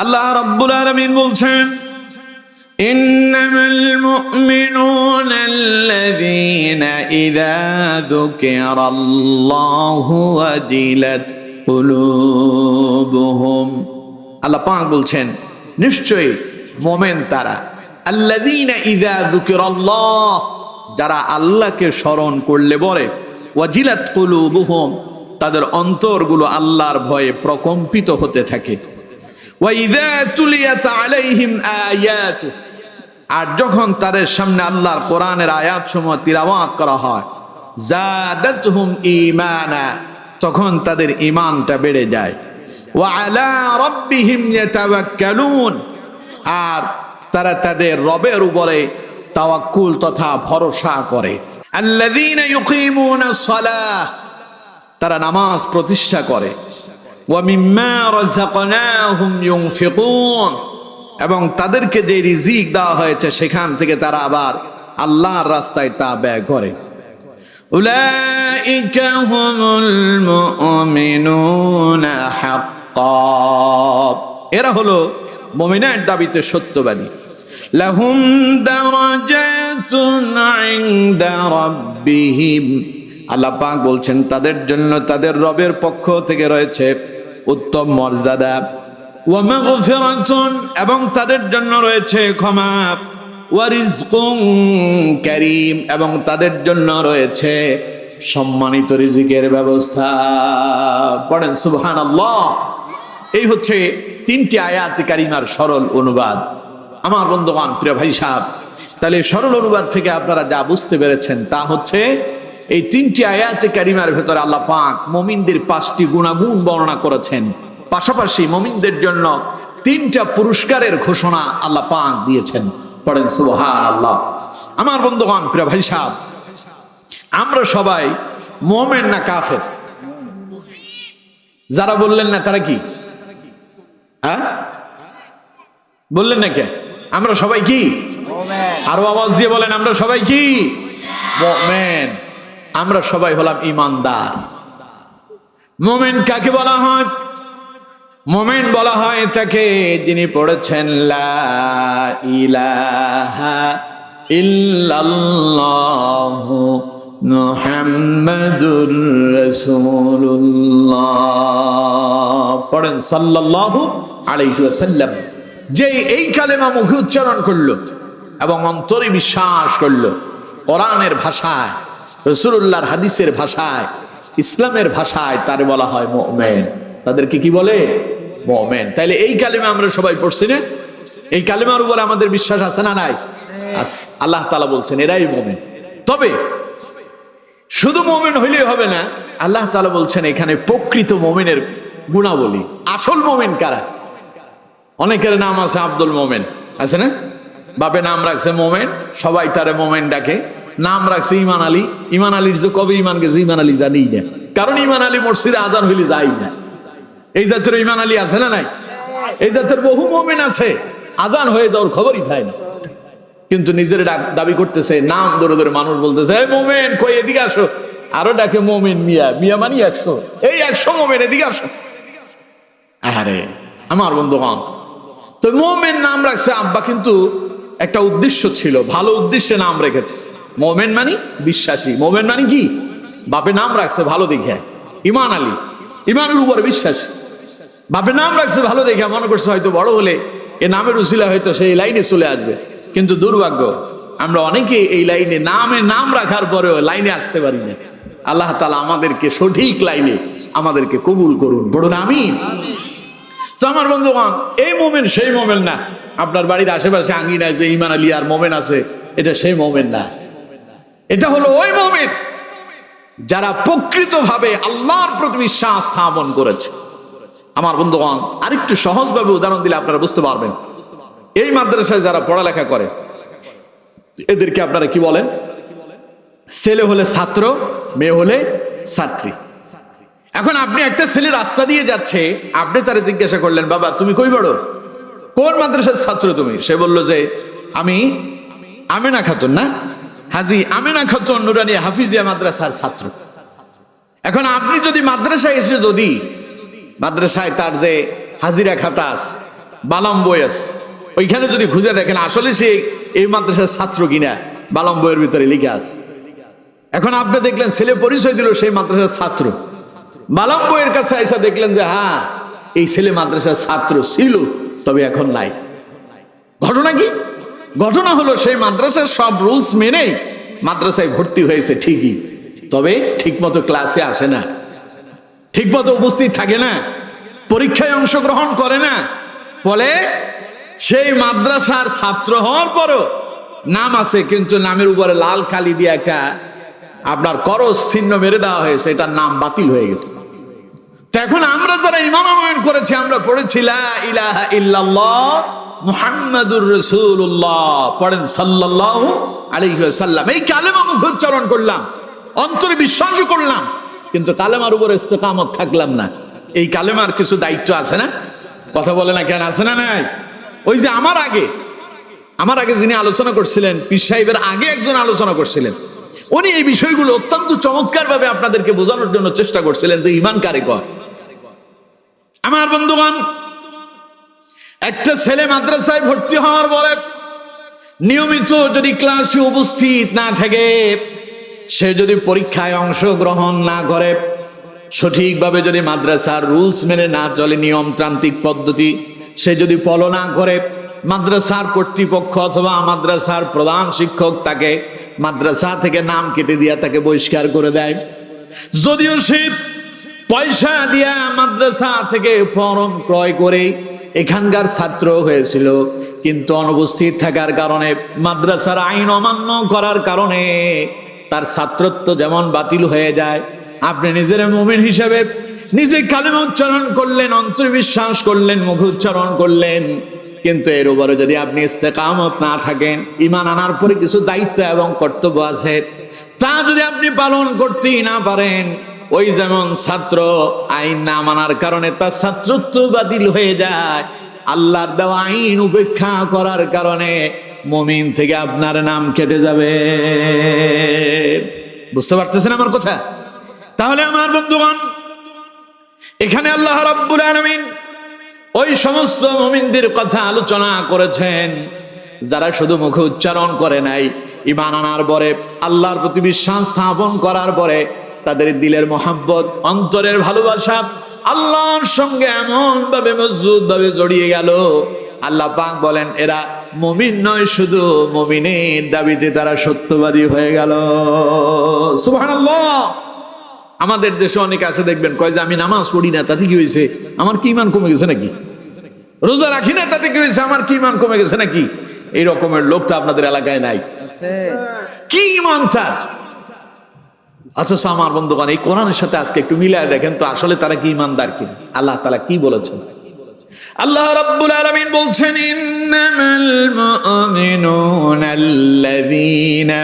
আল্লাহ রাব্বুল আলামিন বলছেন, ইন্নামাল মুমিনুনা আল্লাযীনা ইযা যুকিরাল্লাহু ওয়াজিলাত কুলুবুহুম। আল্লাহ পাক বলছেন, নিশ্চয়ই মুমিন তারা, আল্লাযীনা ইযা যুকিরাল্লাহ, যারা আল্লাহকে স্মরণ করলে বলে, ওয়াজিলাত কুলুবুহুম, তাদের অন্তরগুলো আল্লাহর ভয়ে প্রকম্পিত হতে থাকে। ওয়াইযা তুলিয়াত আলাইহিম আয়াতু, আর যখন তাদের সামনে আল্লাহর কোরআনের আয়াতসমূহ তিলাওয়াত করা হয়, যাদাতহুম ঈমানা, তখন তাদের ঈমানটা বেড়ে যায়। ওয়া আলা রাব্বিহিম ইয়াতাওয়াক্কালুন, আর তারা তাদের রবের উপরে তাওয়াক্কুল তথা ভরসা করে। আল্লাযীনা ইউকিমুনাস সালাহ, তারা নামাজ প্রতিষ্ঠা করে। ওয়া মিম্মা রাযাকনাহুম ইউনফিকুন, এবং তাদেরকে যে রিজিক দেওয়া হয়েছে সেখান থেকে তারা আবার আল্লাহর রাস্তায় তা ব্যয় করে। উলাইকা হুমুল মুমিনুনা হাক্কান, এরা হলো মুমিনের দাবিতে সত্যবাদী। লাহুম দারাজাতুন ইনদা রাব্বিহিম, আল্লাহ পাক বলছেন তাদের জন্য তাদের রবের পক্ষ থেকে রয়েছে উত্তম মর্যাদা। ওয়া মাগফিরাতুন, এবং তাদের জন্য রয়েছে ক্ষমা। ওয়া রিজকুন কারীম, এবং তাদের জন্য রয়েছে সম্মানিত রিজিকের ব্যবস্থা। পড়েন সুবহানাল্লাহ। এই হচ্ছে তিনটি আয়াতে কারিমার সরল অনুবাদ। আমার বন্ধুগণ, প্রিয় ভাই সাহেব, তাহলে সরল অনুবাদ থেকে আপনারা যা বুঝতে পেরেছেন তা হচ্ছে, এই তিনটি আয়াতে কারিমার ভেতরে আল্লাহ পাক মুমিনদের 5টি গুণাগুণ বর্ণনা করেছেন, পাশাপাশি মুমিনদের জন্য 3টা পুরস্কারের ঘোষণা আল্লাহ পাক দিয়েছেন। পড়েন সুবহানাল্লাহ। আমার বন্ধুগণ, প্রিয় ভাই সাহেব, আমরা সবাই মুমিন না কাফের? যারা বললেন না তারা কি? হ্যাঁ, বললেন না কে? আমরা সবাই কি? আরো আওয়াজ দিয়ে বলেন, আমরা সবাই কি? মুমিন। আমরা সবাই হলাম ঈমানদার। মুমিন কাকে বলা হয়? মুমিন বলা হয় তাকে যিনি পড়েছেন লা ইলাহা ইল্লাল্লাহু মুহাম্মাদুর রাসূলুল্লাহ। পড়েন সাল্লাল্লাহু আলাইহি ওয়াসাল্লাম। যে এই কালেমা মুখে উচ্চারণ করলো এবং অন্তরে বিশ্বাস করলো, কোরআনের ভাষায়, রাসূলুল্লাহর হাদিসের ভাষায়, ইসলামের ভাষায়, তারে বলা হয় মুমিন। তাদেরকে কি বলে? মুমিন। তাইলে এই কালেমা আমরা সবাই পড়ছি না? এই কালেমার উপর আমাদের বিশ্বাস আছে না নাই? আছে। আল্লাহ তাআলা বলছেন এরাই মুমিন। তবে শুধু মুমিন হইলেই হবে না, আল্লাহ তাআলা বলছেন এখানে প্রকৃত মুমিনের গুণাবলী। আসল মুমিন কারা? অনেকের নাম আছে আব্দুল মোমেন, আছে না? বাপে নাম রাখছে মোমেন, সবাই তারে মোমেন ডাকে। নাম রাখছে ইমান আলী। ইমান আলীর যে কবে ইমান গেছে ইমান আলী জানি না, কারণ ইমান আলী মসজিদে আজান হইলে যাই না। এই জাতের ইমান আলী আছে না নাই? এই জাতের বহু মোমেন আছে, আজান হয়ে যাওয়ার খবরই থাকে না, কিন্তু নিজের দাবি করতেছে। নাম ধরে ধরে মানুষ বলতেছে এই মোমেন কই এদিকে আসো, আরো ডাকে মোমেন মিয়া। মিয়া মানি 100, এই 100 মোমেন এদিকে আসো। আরে আমার বন্ধুগণ, তো মোমেন নাম রাখছে আব্বা, কিন্তু একটা উদ্দেশ্য ছিল, ভালো উদ্দেশ্যে নাম রেখেছে। মোমেন মানে বিশ্বাসী। মোমেন মানে কি? বাপে নাম রাখছে ভালো দেখে ইমান আলী, ইমানের উপরে বিশ্বাসী। বাপে নাম রাখছে ভালো দেখে, মনে করছে হয়তো বড় হলে এ নামের উসিলা হয়তো সেই লাইনে চলে আসবে। কিন্তু দুর্ভাগ্য, আমরা অনেকে এই লাইনে নাম রাখার পরেও লাইনে আসতে পারি না। আল্লাহ তাআলা আমাদেরকে সঠিক লাইনে আমাদেরকে কবুল করুন, বলুন আমিন। তো আমার বন্ধুগণ, এই মোমেন সেই মোমেন না। আপনার বাড়ির আশেপাশে আঙ্গিনায় যে ইমান আলী আর মোমেন আছে, এটা সেই মোমেন না। এটা হলো ওই মোমেন যারা প্রকৃতভাবে আল্লাহর প্রতি বিশ্বাস স্থাপন করেছে। আমার বন্ধুগণ, আরেকটু সহজভাবে উদাহরণ দিলে আপনারা বুঝতে পারবেন। এই মাদ্রাসায় যারা পড়ালেখা করে এদেরকে আপনারা কি বলেন? ছেলে হলে ছাত্র, মেয়ে হলে ছাত্রী। এখন আপনি একটা ছেলে রাস্তা দিয়ে যাচ্ছে, আপনি তারে জিজ্ঞাসা করলেন, বাবা তুমি কই পড়ো? কোন মাদ্রাসার ছাত্র তুমি? সে বলল যে আমি আমেনা খাতুন, না হাজি আমেনা খাতুন নুরানিয়া হাফিজিয়া মাদ্রাসার ছাত্র। এখন আপনি যদি মাদ্রাসায় এসে, যদি মাদ্রাসায় তার যে হাজিরা খাতা বালাম বই আছে, ওইখানে যদি খুঁজে দেখেন আসলে সে এই মাদ্রাসার ছাত্র কিনা বালাম বইয়ের ভিতরে লিখে আছে। এখন আপনি দেখলেন ছেলে পরিচয় দিল সেই মাদ্রাসার ছাত্র, বালাম বইয়ের কাছে এসে দেখলেন যে হ্যাঁ এই ছেলে মাদ্রাসার ছাত্র ছিল, তবে এখন নাই। ঘটনা কি? ঘটনা হলো সেই মাদ্রাসার সব রুলস মেনেই মাদ্রাসায় ভর্তি হয়েছে ঠিকই, তবে ঠিকমতো ক্লাসে আসে না, ঠিকমতো উপস্থিত থাকে না, পরীক্ষায় অংশগ্রহণ করে না। ফলে সেই মাদ্রাসার ছাত্র হওয়ার পরও নাম আছে, কিন্তু নামের উপরে লাল কালি দিয়ে একটা আপনার করস চিহ্ন মেরে দেওয়া হয়েছে, এটার নাম বাতিল হয়ে গেছে। তো এখন আমরা যারা ঈমান আনয়ন করেছি, আমরা পড়েছি লা ইলাহা ইল্লাল্লাহ মুহাম্মাদুর রাসূলুল্লাহ, পড়েন সাল্লাল্লাহু আলাইহি ওয়াসাল্লাম, এই কালেমা মুখে উচ্চারণ করলাম, অন্তরে বিশ্বাসও করলাম, কিন্তু কালেমার উপর ইস্তেকামত থাকলাম না। এই কালেমার কিছু দায়িত্ব আছে না? কথা বলে না কেন? আছে না নাই? ওই যে আমার আগে যিনি আলোচনা করছিলেন, পীর সাহেবের আগে একজন আলোচনা করছিলেন, উনি এই বিষয়গুলো অত্যন্ত চমৎকার ভাবে আপনাদেরকে বোঝানোর জন্য চেষ্টা করছিলেন যে ঈমান কারে কয়। আমার বন্ধুগণ, একটা ছেলে মাদ্রাসায় ভর্তি হওয়ার পরে নিয়মিত যদি ক্লাসে উপস্থিত না থাকে, সে যদি পরীক্ষায় অংশগ্রহণ না করে, সঠিকভাবে যদি মাদ্রাসার রুলস মেনে না চলে, নিয়মতান্ত্রিক পদ্ধতি সে যদি ফলো না করে, মাদ্রাসার কর্তৃপক্ষ অথবা মাদ্রাসার প্রধান শিক্ষক তাকে মাদ্রাসা থেকে নাম কেটে দিয়া তাকে বহিষ্কার করে দেয়। যদিও সে পয়সা দিয়া মাদ্রাসা থেকে ফরম ক্রয় করে এখানকার ছাত্র হয়েছিল, কিন্তু অনুপস্থিত থাকার কারণে, মাদ্রাসার আইন অমান্য করার কারণে তার ছাত্রত্ব যেমন বাতিল হয়ে যায়। আপনি নিজের মুমিন হিসেবে নিজে কালেমা উচ্চারণ করলেন, অন্তরে বিশ্বাস করলেন, মুখে উচ্চারণ করলেন, কিন্তু এর উপরে যদি আপনি ইস্তেকামত না থাকেন, ঈমান আনার পরে কিছু দায়িত্ব এবং কর্তব্য আছে, তা যদি আপনি পালন করতেই না পারেন, ওই যেমন ছাত্র আইন না মানার কারণে তার ছাত্রত্ব বাতিল হয়ে যায়, আল্লাহর দেওয়া আইন উপেক্ষা করার কারণে মুমিন থেকে আপনার নাম কেটে যাবে। বুঝতে পারতেছেন আমার কথা? তাহলে আমার বন্ধুগণ, এখানে আল্লাহ রাব্বুল আলামিন ওই সমস্ত মুমিনদের কথা আলোচনা করেছেন যারা শুধু মুখে উচ্চারণ করে নাই, ঈমান আনার পরে, আল্লাহর প্রতি বিশ্বাস স্থাপন করার পরে তাদের দিলের মহব্বত, অন্তরের ভালোবাসা আল্লাহর সঙ্গে এমন ভাবে মজবুত ভাবে জড়িয়ে গেল, আল্লাহ পাক বলেন এরা মুমিন নয়, শুধু মুমিনের দাবিতে তারা সত্যবাদী হয়ে গেল। সুবহানাল্লাহ। আমাদের দেশে অনেকে আছে দেখবেন, কয় যে আমি নামাজ পড়ি না তাতে কি হয়েছে, আমার কি ঈমান কমে গেছে নাকি? রোজা রাখি না তাতে কি হয়েছে, আমার কি ঈমান কমে গেছে নাকি? এই রকমের লোক তো আপনাদের এলাকায় নাই। কি ঈমান তার? আচ্ছা আমার বন্ধুগণ, এই কোরআনের সাথে আজকে একটু মিলায় দেখেন তো আসলে তারা কি ঈমানদার কিনা। আল্লাহ তাআলা কি বলেছেন? আল্লাহ রাব্বুল আলামিন বলছেন, ইন্নামাল মুমিনুনা আল্লাযীনা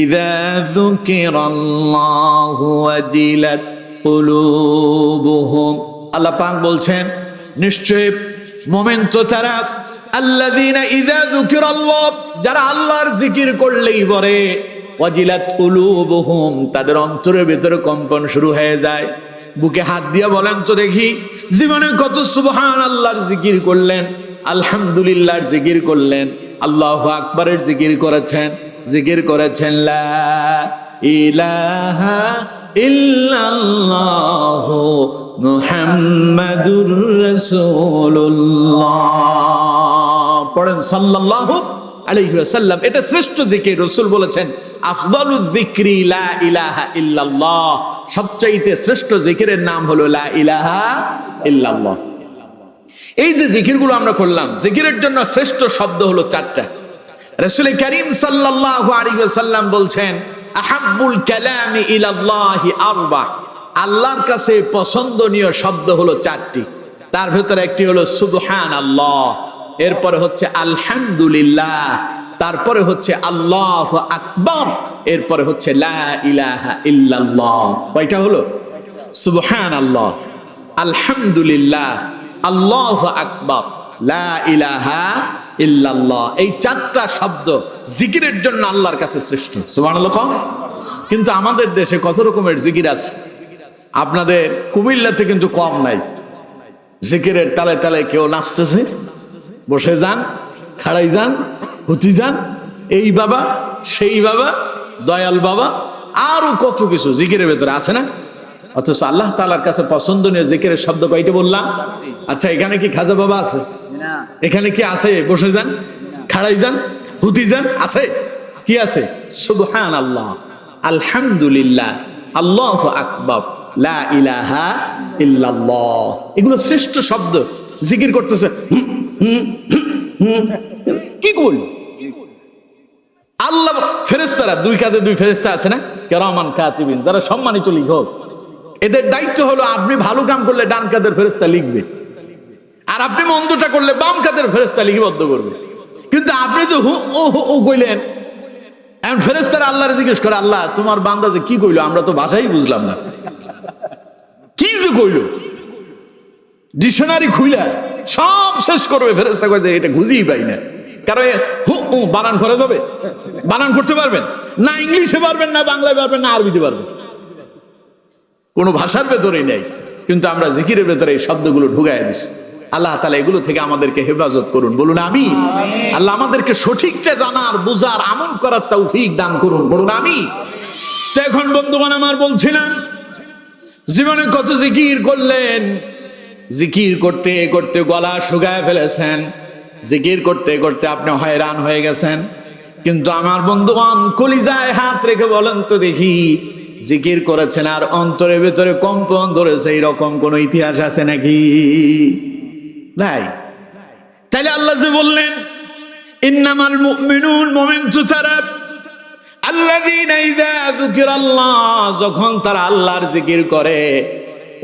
ইযা যুকিরাল্লাহু ওয়াজিলাত কুলুবুহুম। আল্লাহ পাক বলছেন, নিশ্চয় মুমিন তো তারা, আল্লাযীনা ইযা যুকিরাল্লাহ, যারা আল্লাহর জিকির করলেই পরে, ওয়াজিলাত কুলুবুহুম, তাদের অন্তরের ভিতরে কম্পন শুরু হয়ে যায়। বুকে হাত দিয়ে বলেন তো দেখি, জীবনে কত সুবহানাল্লাহর জিকির করলেন, আলহামদুলিল্লাহর জিকির করলেন, আল্লাহু আকবারের জিকির করেছেন, লা ইলাহা ইল্লাল্লাহু মুহাম্মাদুর রাসূলুল্লাহ, পড়েন সাল্লাল্লাহু আলাইহি ওয়াসাল্লাম। এটা শ্রেষ্ঠ জিকির। রাসূল বলেছেন, আফদালুয যিকরি লা ইলাহা ইল্লাল্লাহ, সবচাইতে শ্রেষ্ঠ জিকিরের নাম হলো লা ইলাহা ইল্লাল্লাহ। এই যে জিকিরগুলো আমরা করলাম, জিকিরের জন্য শ্রেষ্ঠ শব্দ হলো চারটা। রাসূল করিম সাল্লাল্লাহু আলাইহি ওয়াসাল্লাম বলছেন, আহাব্বুল কালামি ইলাল্লাহি আরবা, আল্লাহর কাছে পছন্দনীয় শব্দ হলো চারটি। তার ভিতরে একটি হলো সুবহানাল্লাহ, এরপরে হচ্ছে আলহামদুলিল্লাহ, তারপরে হচ্ছে আল্লাহু আকবার, এরপরে হচ্ছে লা ইলাহা ইল্লাল্লাহ। কয়টা হলো? সুবহানাল্লাহ, আলহামদুলিল্লাহ, আল্লাহু আকবার, লা ইলাহা ইল্লাল্লাহ। এই চারটা শব্দ জিকিরের জন্য আল্লাহর কাছে শ্রেষ্ঠ। সুবহানাল্লাহ। কিন্তু আমাদের দেশে কত রকমের জিকির আছে, আপনাদের কুমিল্লাতে কিন্তু কম নাই। জিকিরের তালে তালে কেউ নাচতেছে, বসে যান, খাড়াই যান, হুতি যান, এই বাবা সেই বাবা, দয়াল বাবা, আরো কত কিছু জিকিরের ভেতরে আছে না? অথচ আল্লাহ তাআলার কাছে পছন্দনীয় জিকিরের শব্দ কয়টা বললাম? আচ্ছা, এখানে কি খাজা বাবা আছে? এখানে কি আছে বসে যান, খাড়াই যান, হুতি যান? আছে? কি আছে? সুবহানাল্লাহ, আলহামদুলিল্লাহ, আল্লাহু আকবার, লা ইলাহা ইল্লাল্লাহ। এগুলো শ্রেষ্ঠ শব্দ। জিকির করতেছে, কি বল? আল্লাহ ফেরেশতারা, দুই কাঁধে দুই ফেরেশতা আছে না, কিরামান কাতিবিন, যারা সম্মানিত লিখক। এদের দায়িত্ব হলো আপনি ভালো কাম করলে ডান কাঁধের ফেরেশতা লিখবে, আর আপনি মন্দটা করলে বাম কাঁধের ফেরেশতা লিপিবদ্ধ করবে। কিন্তু আপনি যে হু ও হু ও কইলেন, এখন ফেরেশতারা আল্লাহরে জিজ্ঞেস করে, আল্লাহ তোমার বান্দা যে কি কইলো, আমরা তো ভাষাই বুঝলাম না, কি যে কইলো? ডিকশনারি খুইলা সব শেষ করবে। ফেরেশতা কয় যে এটা খুঁজেই পাই না। কারণ হু উ বানান করা যাবে? বানান করতে পারবেন না? ইংলিশে পারবেন না, বাংলায় পারবেন না, আরবিতে পারবেন? কোন ভাষার ভেতরেই নেই। কিন্তু আমরা জিকিরের ভেতরে এই শব্দগুলো ঢুকায় দিছি। আল্লাহ তাআলা এগুলো থেকে আমাদেরকে হেফাজত করুন, বলুন আমিন। আল্লাহ আমাদেরকে সঠিকটা জানার, বুঝার, আমল করার তৌফিক দান করুন, বলুন আমিন। তো এখন বন্ধুগণ আমার, বলছিলাম জীবনে কত জিকির করলেন, জিকির করতে করতে গলা শুকায় ফেলেছেন, জিকির করতে করতে আপনি হয়রান হয়ে গেছেন। কিন্তু আমার বন্ধুগণ, কলিজায় হাত রেখে বলেন তো দেখি, জিকির করেছেন আর অন্তরের ভেতরে কম্পন ধরেছে, এরকম কোন ইতিহাস আছে নাকি? নাই। তাইলে আল্লাহ যে বললেন, ইন্নামাল মুমিনুন, মুমিন তো তারা আল্লাযীনা ইযা যুকিরাল্লাহ, যখন তারা আল্লাহর জিকির করে,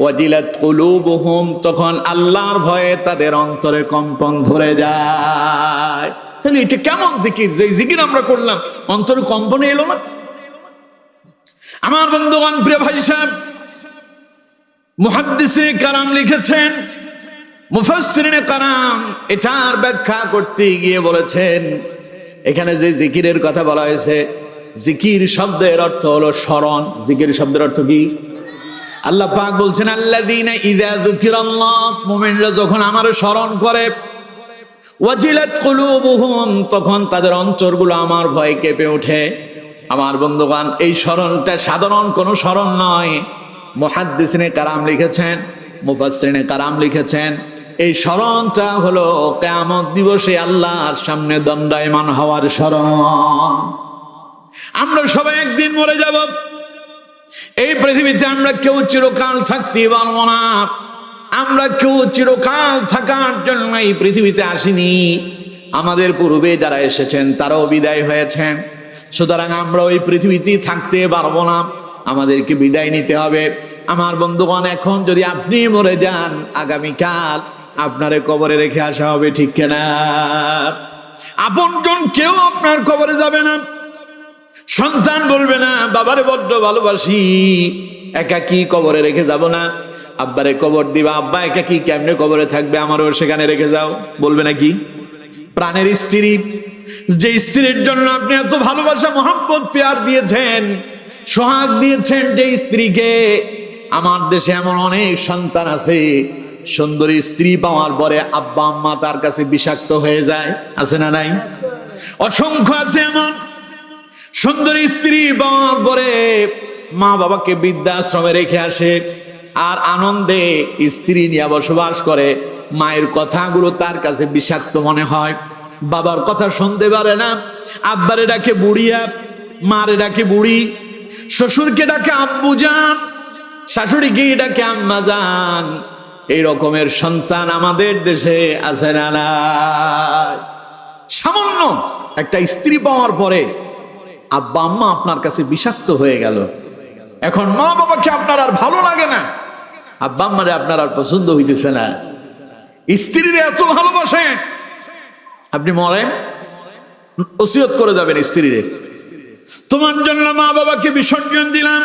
ওয়াজিলাত কুলুবুহুম, তখন আল্লাহর ভয়ে তাদের অন্তরে কম্পন ধরে যায়। তাহলে এটা কেমন জিকির, যে জিকির আমরা করলাম অন্তরে কম্পন এলো না? আমার বন্ধুগণ, প্রিয় ভাই সাহেব, মুহাদ্দিসে কারাম লিখেছেন, মুফাসসিরিনে কারাম এটার ব্যাখ্যা করতে গিয়ে বলেছেন, এখানে যে জিকিরের কথা বলা হয়েছে, জিকির শব্দের অর্থ হলো স্মরণ। জিকির শব্দের অর্থ কি? আল্লাহ পাক বলছেন, আল্লাযীনা ইযা যুকিরাল্লাহ, মুমিনরা যখন আমার স্মরণ করে, ওয়াজিলাত কুলুবুহুম, তখন তাদের অন্তরগুলো আমার ভয়ে কেঁপে ওঠে। আমার বন্ধুগণ, এই স্মরণটা সাধারণ কোনো স্মরণ নয়। মুহাদ্দিসিনে কারাম লিখেছেন, মুফাসসিরিনে কারাম লিখেছেন, এই স্মরণটা হলো কিয়ামত দিবসে আল্লাহর সামনে দণ্ডায়মান হওয়ার স্মরণ। আমরা সবাই একদিন মরে যাব। এই পৃথিবীতে আমরা কেউ চিরকাল থাকতে পারবো না। আমরা কেউ চিরকাল থাকার জন্য এই পৃথিবীতে আসিনি। আমাদের পূর্বে যারা এসেছেন তারাও বিদায় হয়েছেন। সুতরাং আমরা ওই পৃথিবীতে থাকতে পারবো না, আমাদেরকে বিদায় নিতে হবে। আমার বন্ধুগণ, এখন যদি আপনি মরে যান, আগামীকাল আপনারে কবরে রেখে আসা হবে, ঠিক কিনা? আপনজন কেউ আপনার কবরে যাবে না। সন্তান বলবে না, বাবারে বড্ড ভালোবাসি, একাকি কবরে রেখে যাব না। আব্বারে কবর দিবা, আব্বা একাকি কেমনে কবরে থাকবে, আমারও সেখানে রেখে যাও, বলবে নাকি? প্রাণের স্ত্রী, যে স্ত্রীর জন্য আপনি এত ভালোবাসা, মহব্বত, প্যার দিয়েছেন, সোহাগ দিয়েছেন, যে স্ত্রীকে, আমার দেশে এমন অনেক সন্তান আছে, সুন্দরী স্ত্রী পাওয়ার পরে আব্বা আম্মা তার কাছে বিষাক্ত হয়ে যায়, আছে না নাই? অসংখ্য আছে এমন। সুন্দরী স্ত্রী পাওয়ার পরে মা বাবাকে বৃদ্ধাশ্রমে রেখে আসে, আর আনন্দে স্ত্রী নিয়ে বসবাস করে। মায়ের কথাগুলো তার কাছে বিষাক্ত মনে হয়, বাবার কথা শুনতে পারে না। আব্বারে ডাকে বুড়িয়া, মারে ডাকে বুড়ি, শ্বশুরকে ডাকে আব্বু জান, শাশুড়িকে ডাকে আম্মা জান। এই রকমের সন্তান আমাদের দেশে আছে না নাই? সামান্য একটা স্ত্রী পাওয়ার পরে আব্বা আম্মা আপনার কাছে বিষাক্ত হয়ে গেল। এখন মা বাবাকে আপনার আর ভালো লাগে না, আব্বা আম্মারে আপনার আর পছন্দ হইতেছে না। স্ত্রীরে এত ভালোবাসেন, আপনি মরেন ওসিয়ত করে যাবেন স্ত্রীরে, তোমার জন্য মা বাবাকে বিসর্জন দিলাম,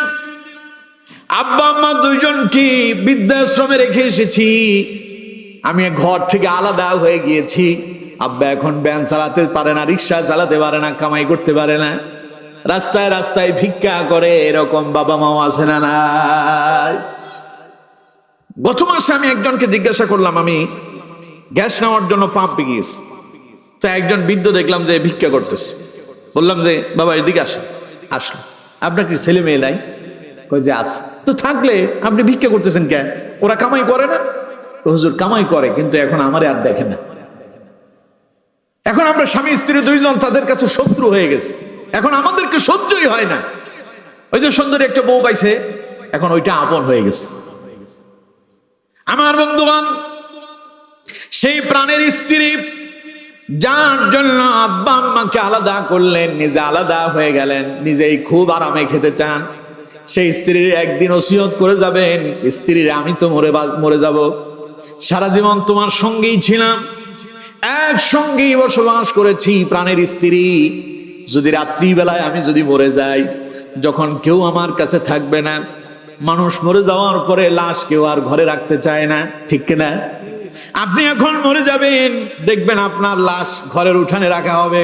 আব্বা আম্মা দুইজনকে বৃদ্ধাশ্রমে রেখে এসেছি, আমি ঘর থেকে আলাদা হয়ে গিয়েছি। আব্বা এখন ভ্যান চালাতে পারে না, রিক্সা চালাতে পারে না, কামাই করতে পারে না, রাস্তায় রাস্তায় ভিক্ষা করে। এরকম বাবা মাও আছে না নাই? গত মাসে আমি একজনকে জিজ্ঞাসা করলাম, আমি গ্যাস নেওয়ার জন্য পাম্পে গিয়েছে। তো একজন বৃদ্ধ দেখলাম যে ভিক্ষা করতেছে। বললাম যে বাবা এদিকে আসেন। আসলো। আপনার কি ছেলে মেয়ে নাই? কই যে আছে। তো থাকলে আপনি ভিক্ষা করতেছেন কেন? ওরা কামাই করে না? হুজুর কামাই করে, কিন্তু এখন আমারে আর দেখে না। এখন আমরা স্বামী স্ত্রী দুইজন তাদের কাছে শত্রু হয়ে গেছে। এখন আমাদেরকে সহ্যই হয় না। ওই যে সুন্দরী একটা বউ পাইছে, এখন ওইটা আপন হয়ে গেছে। আমার বন্ধুগণ, সেই প্রাণের স্ত্রী যার জন্য আব্বা আম্মাকে আলাদা করলেন, নিজে আলাদা হয়ে গেলেন, নিজেই খুব আরামে খেতে চান, সেই স্ত্রীর একদিন ওসিয়ত করে যাবেন, স্ত্রীর আমি তো মরে যাব, সারা জীবন তোমার সঙ্গেই ছিলাম, একসঙ্গেই বসবাস করেছি, প্রাণের স্ত্রী, যদি রাত্রিবেলায় আমি যদি মরে যাই, যখন কেউ আমার কাছে থাকবে না, মানুষ মরে যাওয়ার পরে লাশ কেউ আর ঘরে রাখতে চায় না, ঠিক কিনা? আপনি এখন মরে যাবেন, দেখবেন আপনার লাশ ঘরের উঠানে রাখা হবে,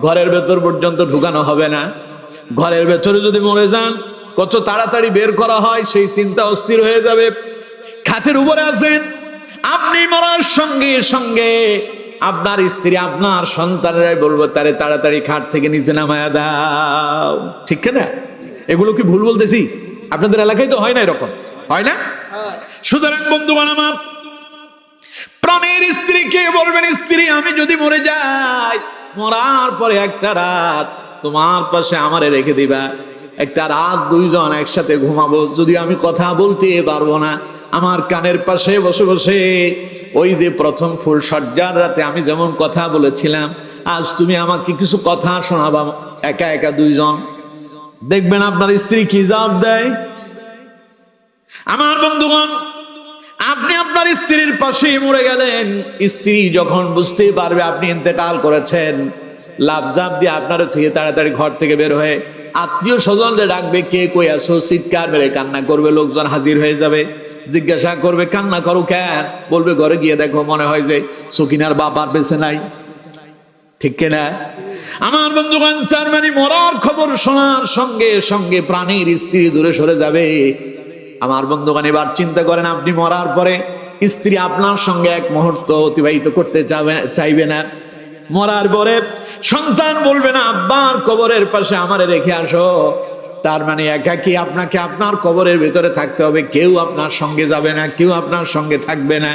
ঘরের ভেতর পর্যন্ত ঢুকানো হবে না। ঘরের ভেতরে যদি মরে যান, কত তাড়াতাড়ি বের করা হয় সেই চিন্তা অস্থির হয়ে যাবে। খাটের উপরে আছেন, আপনি মরার সঙ্গে সঙ্গে আপনার স্ত্রী, আপনার সন্তানরাই বলবো তারে তাড়াতাড়ি খাট থেকে নিচে নামায়া দাও, ঠিক না? এগুলো কি ভুল বলতেছি? আপনাদের এলাকায় তো হয় না, এরকম হয় না? সুতরাং বন্ধুগণ আমার, প্রাণের স্ত্রীকে বলবেন, স্ত্রী আমি যদি মরে যাই, মরার পরে একটা রাত তোমার পাশে আমারে রেখে দিবা, একটা রাত দুইজন একসাথে ঘুমাবো, যদি আমি কথা বলতে পারবো না, আমার কানের পাশে বসে বসে ওই যে প্রথম ফুল সজ্জার রাতে আমি যেমন কথা বলেছিলাম, আজ তুমি আমাকে কিছু কথা শোনাবা, একা একা দুইজন। দেখবেন আপনার স্ত্রী কি জবাব দেয়। আমার বন্ধুগণ, আপনি আপনার স্ত্রীর পাশে মরে গেলেন, স্ত্রী যখন বুঝতে পারবে আপনি ইন্তেকাল করেছেন, লাফঝাপ দিয়ে আপনারা ছুঁয়ে তাড়াতাড়ি ঘর থেকে বের হয়ে আত্মীয় স্বজনরে ডাকবে, কে কই আছো, চিৎকার মেরে কান্না করবে, লোকজন হাজির হয়ে যাবে, জিজ্ঞাসা করবে কান্না করো কেন, বলবে ঘরে গিয়ে দেখো মনে হয় যে সকিনার বাপ আর বেঁচে নাই, ঠিক কিনা? আমার বন্ধুগণ, চার মানে মরার খবর শোনার সঙ্গে সঙ্গে প্রাণীর স্ত্রী দূরে সরে যাবে। আমার বন্ধুগণ, এবার চিন্তা করেন, আপনি মরার পরে স্ত্রী আপনার সঙ্গে এক মুহূর্ত অতিবাহিত করতে চাইবে না। মরার পরে সন্তান বলবে না আব্বার কবরের পাশে আমারে রেখে আসো, তার মানে একাকী আপনাকে আপনার কবরের ভিতরে থাকতে হবে, কেউ আপনার সঙ্গে যাবে না, কেউ আপনার সঙ্গে থাকবে না।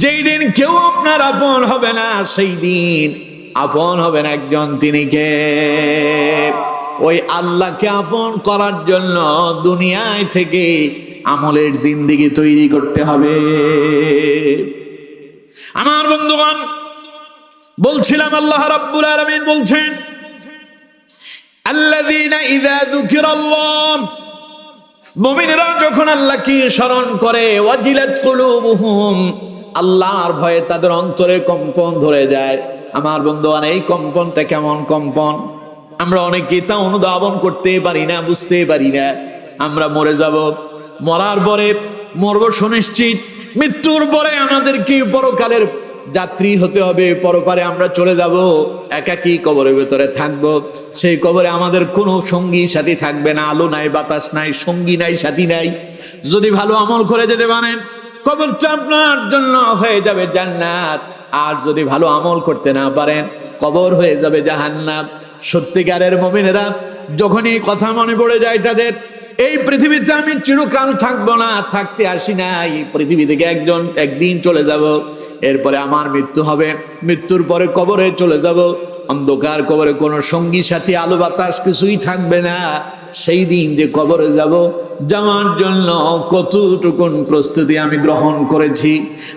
যেই দিন কেউ আপনার আপন হবে না, সেই দিন আপন হবেন একজন, তিনি কে? ওই আল্লাহকে আপন করার জন্য দুনিয়ায় থেকে আমলের জিন্দেগি তৈরি করতে হবে। আমার বন্ধুগণ, বলছিলাম আল্লাহ রাব্বুল আলামিন বলছেন, আল্লাযীনা ইযা যুকিরাল্লাহ, মুমিনরা যখন আল্লাহকে স্মরণ করে, ওয়াজিলাত কুলুবুহুম, আল্লাহর ভয়ে তাদের অন্তরে কম্পন ধরে যায়। আমার বন্ধুগণ, এই কম্পনটা কেমন কম্পন? আমরা অনেকেই তা অনুধাবন করতে পারি না, বুঝতে পারি না। আমরা মরে যাব, মরার পরে মরব সুনিশ্চিত, মৃত্যুর পরে আমাদেরকে পরকালের যাত্রী হতে হবে, পরপারে আমরা চলে যাব, একাকী কবরের ভেতরে থাকব। সেই কবরে আমাদের কোনো সঙ্গী সাথী থাকবে না, আলো নাই, বাতাস নাই, সঙ্গী নাই, সাথী নাই। যদি ভালো আমল করে যেতে পারেন, কবরটা আপনার জন্য হয়ে যাবে জান্নাত, আর যদি ভালো আমল করতে না পারেন, কবর হয়ে যাবে জাহান্নাম। সত্যিকারের মুমিনেরা যখন এই কথা মনে পড়ে যায় তাদের, এই পৃথিবীতে আমি চিরকাল থাকবো না, থাকতে আসি না, এই পৃথিবী থেকে একদিন চলে যাব, এরপরে আমার মৃত্যু হবে, মৃত্যুর পরে কবরে চলে যাব, অন্ধকার কবরে কোনো সঙ্গী সাথী, আলো বাতাস কিছুই থাকবে না। সেই দিন যে কবরে যাব, যাওয়ার জন্য কতটুকুন প্রস্তুতি আমি গ্রহণ করেছি,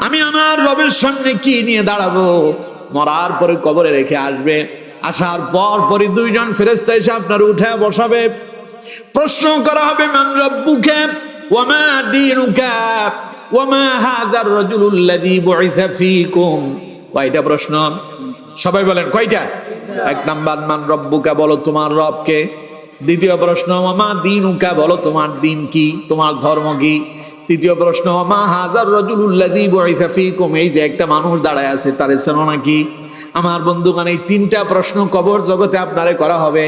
আমি আমার রবের সামনে কি নিয়ে দাঁড়াবো। মরার পরে কবরে রেখে আসবে, আসার পর পরই দুইজন ফেরেশতা এসে আপনার উঠে বসাবে, প্রশ্ন করা হবে, মান রাব্বুকা ওয়া মা দীনুকা ওয়া মা হাযার রাজুলুল্লাযী বুইসা ফীকুম। কয়টা প্রশ্ন? সবাই বলেন কয়টা? এক নাম্বার, মান রাব্বুকা, বলো তোমার রব কে। দ্বিতীয় প্রশ্ন, ওয়া মা দীনুকা, বলো তোমার দিন কি, তোমার ধর্ম কি। তৃতীয় প্রশ্ন, ওয়া মা হাযার রাজুলুল্লাযী বুইসা ফীকুম, এই যে একটা মানুষ দাঁড়ায় আছে, তার চেনো নাকি? আমার বন্ধুগণ, এই তিনটা প্রশ্ন কবর জগতে আপনারে করা হবে।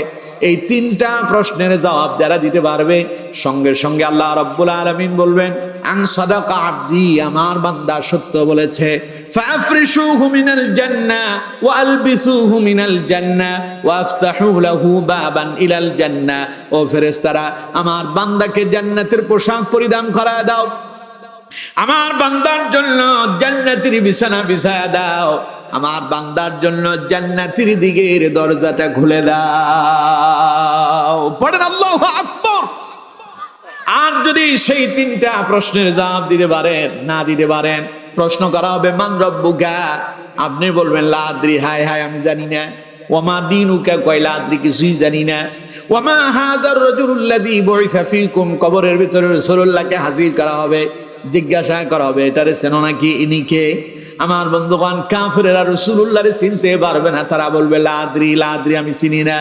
এই তিনটা প্রশ্নের জবাব যারা দিতে পারবে, সঙ্গে সঙ্গে আল্লাহ রাব্বুল আলামিন বলবেন, আন সাদাকা আবদি, আমার বান্দা সত্য বলেছে, ফাফরিশুহু মিনাল জান্নাহ ওয়া আলবিসুহু মিনাল জান্নাহ ওয়া আফতাহু লাহু বাবান ইলাল জান্নাহ। ও ফেরেশতারা, আমার বান্দাকে জান্নাতের পোশাক পরিধান করায় দাও, আমার বান্দার জন্য জান্নাতের বিছানা বিছায়া দাও, আমার বান্দার জন্য জান্নাতের দিকের দরজাটা খুলে দাও। পড়েন আল্লাহু আকবার। আর যদি সেই তিনটা প্রশ্নের জবাব দিতে পারেন, না দিতে পারেন, প্রশ্ন করা হবে মান রব্বুকা, আপনি বলবেন লা আদরি, হায় হায় আমি জানি না। ওয়ামা দীনুকা, কয় লা আদরি, কিছুই জানি না। ওয়ামা হাযার রাজুলুল্লাযী বুইসা ফীকুম, কবরের ভিতরে রাসূলুল্লাহকে হাজির করা হবে, জিজ্ঞাসা করা হবে এটারে চেনো নাকি, ইনি কে? আমার বন্ধুগণ, কাফেরেরা রাসূলুল্লাহরে চিনতে পারবে না, তারা বলবে লা আদরি, লা আদরি, আমি চিনি না।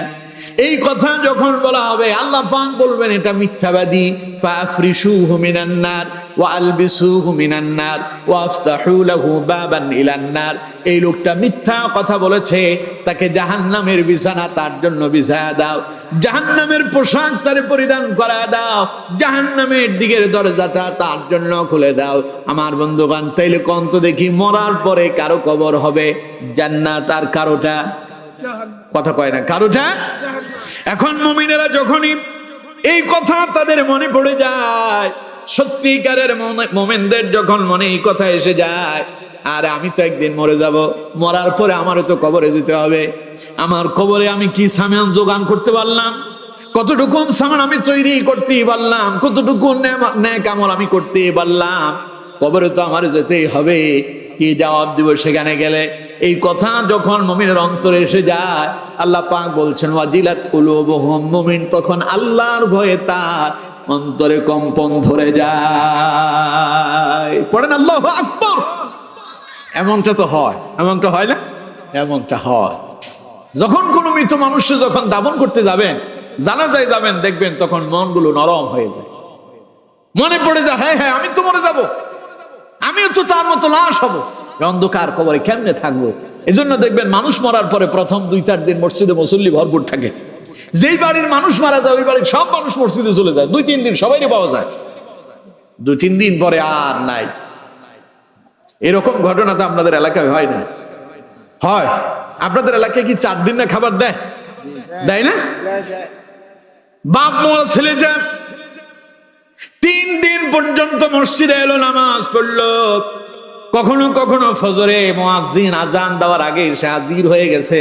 এই কথা যখন বলা হবে, আল্লাহ পাক বলবেন এটা মিথ্যাবাদী। ফাফরিশুহু মিনান নার ওয়া আলবিসুহু মিনান নার ওয়া আফতাহু লাহু বাবান ইলান নার। এই লোকটা মিথ্যা কথা বলেছে, তাকে জাহান্নামের বিছানা তার জন্য বিছায়া দাও, জাহান্নামের পোশাক তারে পরিধান করা দাও, জাহান্নামের দিকের দরজাটা তার জন্য খুলে দাও। আমার বন্ধুগণ, তাইলে কোন তো দেখি, মরার পরে কারো কবর হবে জান্নাত আর কারোটা কথা কয় না, কারোটা। এখন মুমিনেরা যখনই এই কথা তাদের মনে পড়ে যায়, সত্যিকারের মুমিনদের যখন মনে এই কথা এসে যায়, আর আমি তো একদিন মরে যাব, মরার পরে আমারও তো কবরে যেতে হবে, আমার কবরে আমি কি সামান যোগান করতে পারলাম, কতটুকু সামান আমি তৈরি করতে পারলাম, কতটুকু নেক আমল আমি করতে পারলাম, কবরে তো আমার যেতেই হবে, কি জবাব দিব সেখানে গেলে? এই কথা যখন মুমিনের অন্তরে এসে যায়, আল্লাহ পাক বলছেন ওয়াজিলাত কুলুবুহুম, মুমিন তখন আল্লাহর ভয়ে তার অন্তরে কম্পন ধরে যায়। পড়েন আল্লাহু আকবার। এমনটা তো হয়, এমনটা হয় না? এমনটা হয়। যখন কোনো মৃত মানুষকে যখন দাফন করতে যাবেন, জানাজায় যাবেন, দেখবেন তখন মনগুলো নরম হয়ে যায়, মনে পড়ে যায় হ্যাঁ হ্যাঁ আমি তো মরে যাব, আমিও তো তার মতো লাশ হব, অন্ধকার কবরে কেমনে থাকবো। এজন্য দেখবেন মানুষ মরার পরে প্রথম 2-4 দিন মসজিদে মুসল্লি ভরপুর থাকে। যেই বাড়ির মানুষ মারা যায় ওই বাড়ির সব মানুষ মসজিদে চলে যায়, 2-3 দিন সবাইকে পাওয়া যায়, 2-3 দিন পরে আর নাই। এরকম ঘটনা তো আপনাদের এলাকায় হয় না? হয়। আপনাদের এলাকায় কি 4 দিন না খাবার দেয়? দেয় না? বাপ মরা ছেলে যায় 3 দিন পর্যন্ত মসজিদে এলো, নামাজ পড়লো, কখনো কখনো ফজরে মুয়াজ্জিন আজান দেওয়ার আগে সে হাজির হয়ে গেছে,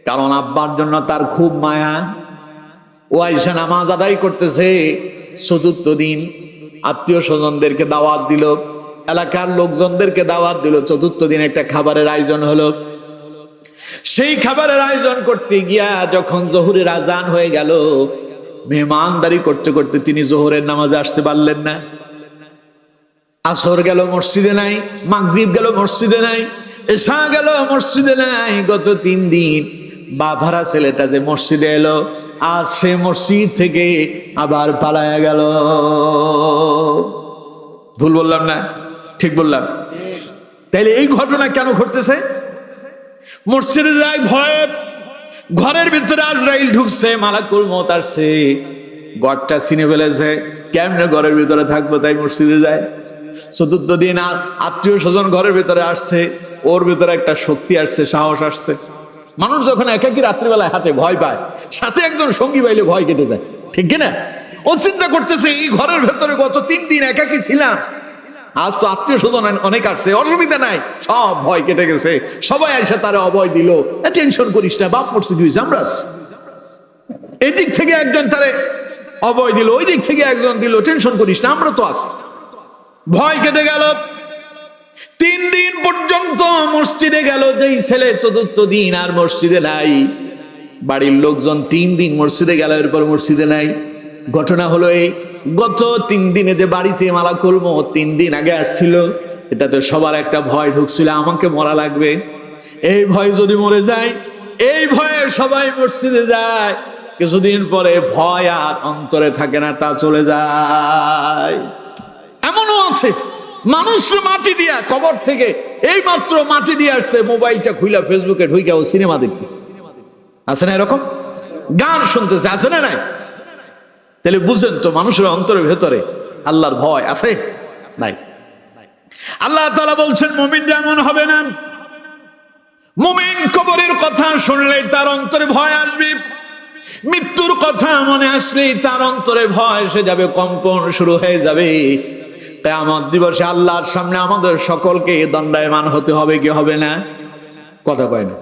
কারণ আব্বার জন্য তার খুব মায়া। ও আয়েশা নামাজ আদায় করতেছে, 4th দিন আত্মীয় স্বজনদেরকে দাওয়াত দিল, এলাকার লোকজনদেরকে দাওয়াত দিল, 4th দিন একটা খাবারের আয়োজন হলো। সেই খাবারের আয়োজন করতে গিয়া যখন জোহরের আজান হয়ে গেল, মেহমানদারি করতে করতে তিনি জোহরের নামাজে আসতে পারলেন না। আসর গেল মসজিদে নাই, মাগরিব গেল মসজিদে নাই, এশা গেল মসজিদে নাই। গত 3 দিন বাভারা ছেলেটা যে মসজিদে এলো, আজ সে মসজিদ থেকে আবার পালায়া গেল। ভুল বললাম না? ঠিক বললাম? তাইলে এই ঘটনা কেন ঘটতেছে? মসজিদে যায় ভয়ে, ঘরের ভিতরে আজরাইল ঢুকছে, মালাকুল মউত আসছে, ঘরটা চিনে ফেলেছে, কেমনে ঘরের ভিতরে থাকবো, তাই মসজিদে যায়। 4th দিন আত্মীয় স্বজন ঘরের ভিতরে আসছে, ওর ভিতরে একটা শক্তি আসছে, সাহস আসছে। মানুষ যখন একাকী রাত্রিবেলায় হাতে ভয় পায়, সাথে একজন সঙ্গী পাইলে ভয় কেটে যায়, ঠিক কিনা? ও চিন্তা করতেছে এই ঘরের ভেতরে গত 3 দিন একাকী ছিলাম, আজ তো আত্মীয় স্বজন অনেক আসছে, অসুবিধা নাই, সব ভয় কেটে গেছে, সবাই এসে তারা অভয় দিল, টেনশন করিস না, বাপ মরছে কি হয়েছে, আমরা এই দিক থেকে একজন তারে অভয় দিল, ওই দিক থেকে একজন দিল, টেনশন করিস না, আমরা তো আছি। ভয় কেটে গেল। 3 দিন পর্যন্ত মসজিদে গেল যেই ছেলে, 4th দিন আর মসজিদে নাই। বাড়ির লোকজন 3 দিন মসজিদে গেল, এরপর মসজিদে নাই। ঘটনা হলো এই, গত 3 দিনে যে বাড়িতে মালাকুল মউত 3 দিন আগে আসছিল, এটাতে সবার একটা ভয় ঢুকছিল, আমাকে মরা লাগবে, এই ভয় যদি মরে যায়, এই ভয়ে সবাই মসজিদে যায়। কিছুদিন পরে ভয় আর অন্তরে থাকে না, তা চলে যায়। এমনও আছে মানুষ মাটি দিয়া কবর থেকে এই মাত্র মাটি দিয়ে আসছে, মোবাইলটা খুইলা ফেসবুকে ঢুকে ও সিনেমা দেখতেছে, আছে না এরকম? গান শুনতেছে, আছে না নাই? তাহলে বুঝেন তো মানুষের অন্তরের ভেতরে আল্লাহর ভয় আছে নাই? আল্লাহ তাআলা বলছেন মুমিন যেমন হবে না, মুমিন কবরের কথা শুনলেই তার অন্তরে ভয় আসবে, মৃত্যুর কথা মনে আসলেই তার অন্তরে ভয় এসে যাবে, কম্পন শুরু হয়ে যাবে। কিয়ামত দিবসে আল্লাহর সামনে আমাদের সকলকে দণ্ডায়মান হতে হবে কি হবে না? কথা কয় না।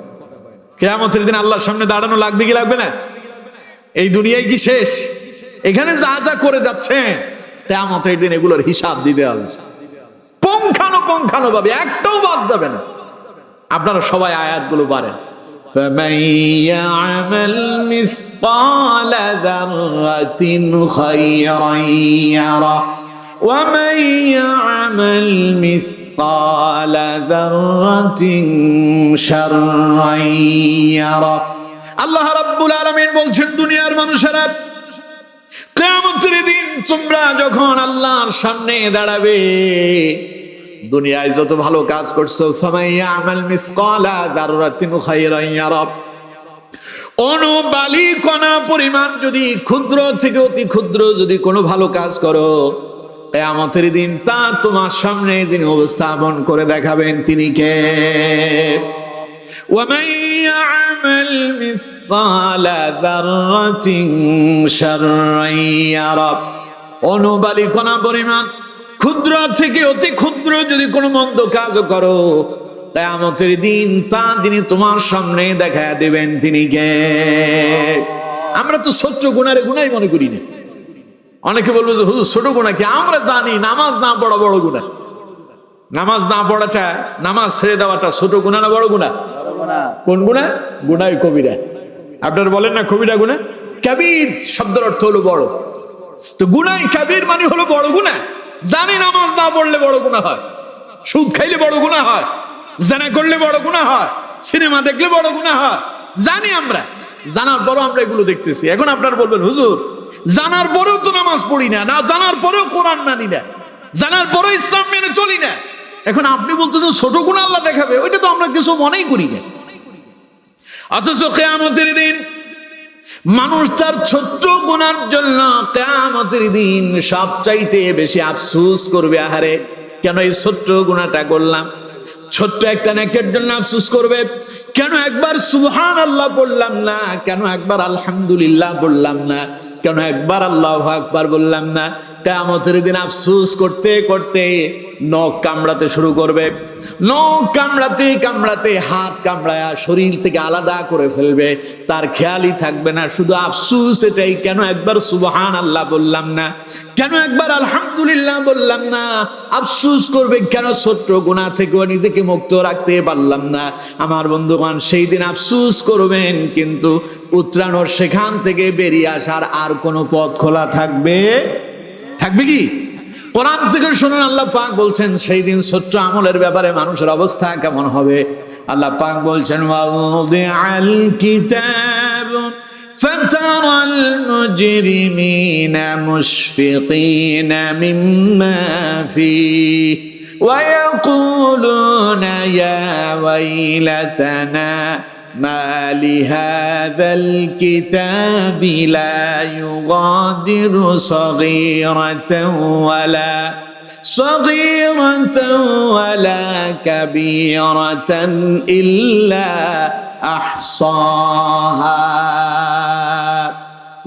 কিয়ামতের দিন আল্লাহর সামনে দাঁড়ানো লাগবে কি লাগবে না? এই দুনিয়ায় কি শেষ? এখানে যা যা করে যাচ্ছে কিয়ামতের দিন এগুলোর হিসাব দিতে হবে পুঙ্খানু ভাবে, একটাও বাদ যাবে না। আপনারা সবাই আয়াতগুলো পারেন। فَمَن يَعْمَلْ مِثْقَالَ ذَرَّةٍ خَيْرًا يَرَهُ وَمَن يَعْمَلْ مِثْقَالَ ذَرَّةٍ شَرًّا يَرَهُ। আল্লাহ রাব্বুল আলামিন বলছেন, দুনিয়ার মানুষেরা কিয়ামতের দিন তোমরা যখন আল্লাহর সামনে দাঁড়াবে, দুনিয়ায় যত ভালো কাজ করছো, ফামান ইয়ামাল মিসকালা যাররাতিন খায়রান ইয়ারা, অনুবালি কণা পরিমাণ যদি ক্ষুদ্র থেকে অতি ক্ষুদ্র যদি কোনো ভালো কাজ করো, কিয়ামতের দিন তা তোমার সামনে যিনি উপস্থাপন করে দেখাবেন তিনি কে? ওয়ামান ইয়ামাল মিসকালা যাররাতিন শাররান ইয়ারা, অনুবালি কণা পরিমাণ ক্ষুদ্র থেকে অতি ক্ষুদ্র যদি কোনো মন্দ কাজ করো, কিয়ামতের দিন তা তিনি তোমার সামনে দেখা দেবেন তিনি কে? আমরা তো ছোট গুনারে গুনাই মনে করি না। অনেকে বলবে যে হুজুর ছোট গুনাহ কি? আমরা জানি নামাজ না পড়া বড় গুনাহ। নামাজ না পড়াটা, নামাজ ছেড়ে দেওয়াটা ছোট গুনাহ না বড় গুনাহ? কোন গুনাহ? গুনাহ কবিরা। আপনারা বলেন না কবিরা গুনাহ? কাবীর শব্দের অর্থ হলো বড়। তো গুনাহ কাবীর মানে হলো বড় গুনাহ। জানি নামাজ না পড়লে বড় গুনাহ হয়, সুদ খাইলে বড় গুনাহ হয়, জিনা করলে বড় গুনাহ হয়, সিনেমা দেখলে বড় গুনাহ হয়। জানি আমরা, জানার পরও আমরা এগুলো দেখতেছি। এখন আপনারা বলবেন হুজুর জানার পরেও তো নামাজ পড়ি না, না জানার পরেও কোরআন মানি না, জানার পরেও ইসলাম মেনে চলি না। এখন আপনি বলতেছেন ছোট গুনাহ আল্লাহ দেখাবে, ওইটা তো আমরা কিছু মনেই করি না। অথচ কিয়ামতের দিন মানুষ তার ছোট্ট গুনার জন্য কিয়ামতের দিন সবচাইতে বেশি আফসোস করবে। আহারে কেন এই ছোট্ট গুনাহটা করলাম? ছোট্ট একটা নেকের জন্য আফসোস করবে। কেন একবার সুবহানাল্লাহ বললাম না? কেন একবার আলহামদুলিল্লাহ বললাম না? কেন একবার আল্লাহু আকবার বললাম না? কিয়ামতের দিন আফসোস করতে করতে নখ কামড়াতে শুরু করবে। নখ কামড়াতে কামড়াতে হাত কামড়ায়া শরীর থেকে আলাদা করে ফেলবে। তার খেয়ালই থাকবে না, শুধু আফসোস এটাই, কেন একবার সুবহানাল্লাহ বললাম না? কেন একবার আলহামদুলিল্লাহ বললাম না? আফসোস করবে কেন ছোট্ট গুনাহ থেকে নিজেকে মুক্ত রাখতে পারলাম না। আমার বন্ধুগণ, সেই দিন আফসোস করবেন, কিন্তু উতরানোর সেখান থেকে বেরিয়ে আসার আর কোনো পথ খোলা থাকবে কি? কোরআন থেকে শুনুন, আল্লাহ পাক বলছেন সেই দিন ছোট্ট আমলের ব্যাপারে মানুষের অবস্থা কেমন হবে। আল্লাহ পাক বলছেন ওয়াউদিআল কিতাব ফাতারাল মুজরিমিনা মুশফিকিনা মিম্মা ফীহি ওয়া ইয়াকুলুনা ইয়া ওয়াইলাতানা ما لهذا الكتاب لا يغادر صغيرة ولا كبيرة إلا أحصاها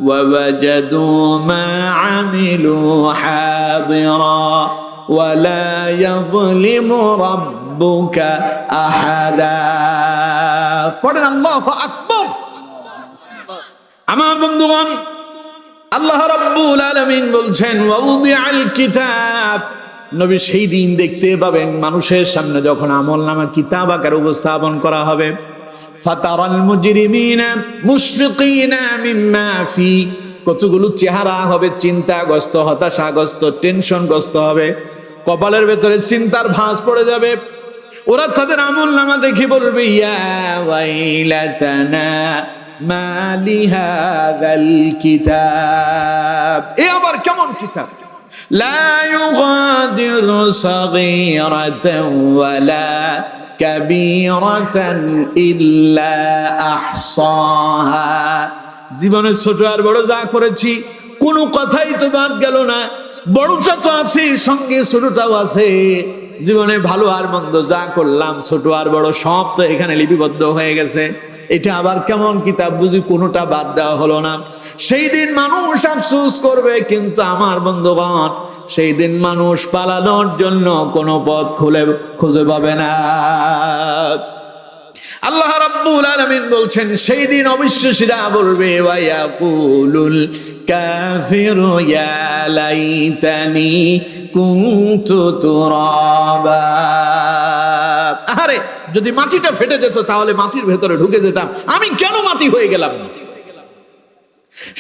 ووجدوا ما عملوا حاضرا ولا يظلم ربك أحدا। পড়েন আল্লাহু আকবার। আমার বন্ধুগণ, আল্লাহ রাব্বুল আলামিন বলছেন ওয়াউদিআল কিতাব, নবী সেই দিন দেখতে পাবেন মানুষের সামনে যখন আমলনামা কিতাব আকারে উপস্থাপন করা হবে। ফাতারাল মুজরিমিনা মুশফিকিনা মিম্মা ফি, কতগুলো চেহারা হবে চিন্তাগ্রস্ত, হতাশাগ্রস্ত, টেনশনগ্রস্ত হবে, কপালের ভেতরে চিন্তার ভাঁজ পড়ে যাবে। ওরা তাদের আমলনামা দেখে বলবে ইয়া ওয়াইলাতানা মা লিহাযাল কিতাব, এ আবার কেমন কিতাব? লা ইউগাদিরু সাগীরাতান ওয়ালা কাবীরাতান ইল্লা আহসাহা, জীবনে ছোট আর বড় যা করেছি কোনো কথাই তো বাদ গেল না। বড়টা তো আছে, সঙ্গে ছোটটাও আছে, জীবনে ভালো আর মন্দ যা করলাম, ছোট আর বড় সব তো এখানে লিপিবদ্ধ হয়ে গেছে। এটা আবার কেমন কিতাব বুঝি কোনোটা বাদ দেওয়া হলো না। সেই দিন মানুষ আফসোস করবে, কিন্তু আমার বন্ধুগণ সেই দিন মানুষ পালানোর জন্য কোনো পথ খুঁজে পাবে না। আল্লাহ রাব্বুল আলামিন বলছেন সেই দিন অবিশ্বাসীরা বলবে ওয়া ইয়াকুলুল কাফিরু ইয়া লাইতানি কুনতু তুরাবা। আরে যদি মাটিটা ফেটে যেত তাহলে মাটির ভেতরে ঢুকে যেতাম, আমি কেন মাটি হয়ে গেলাম না।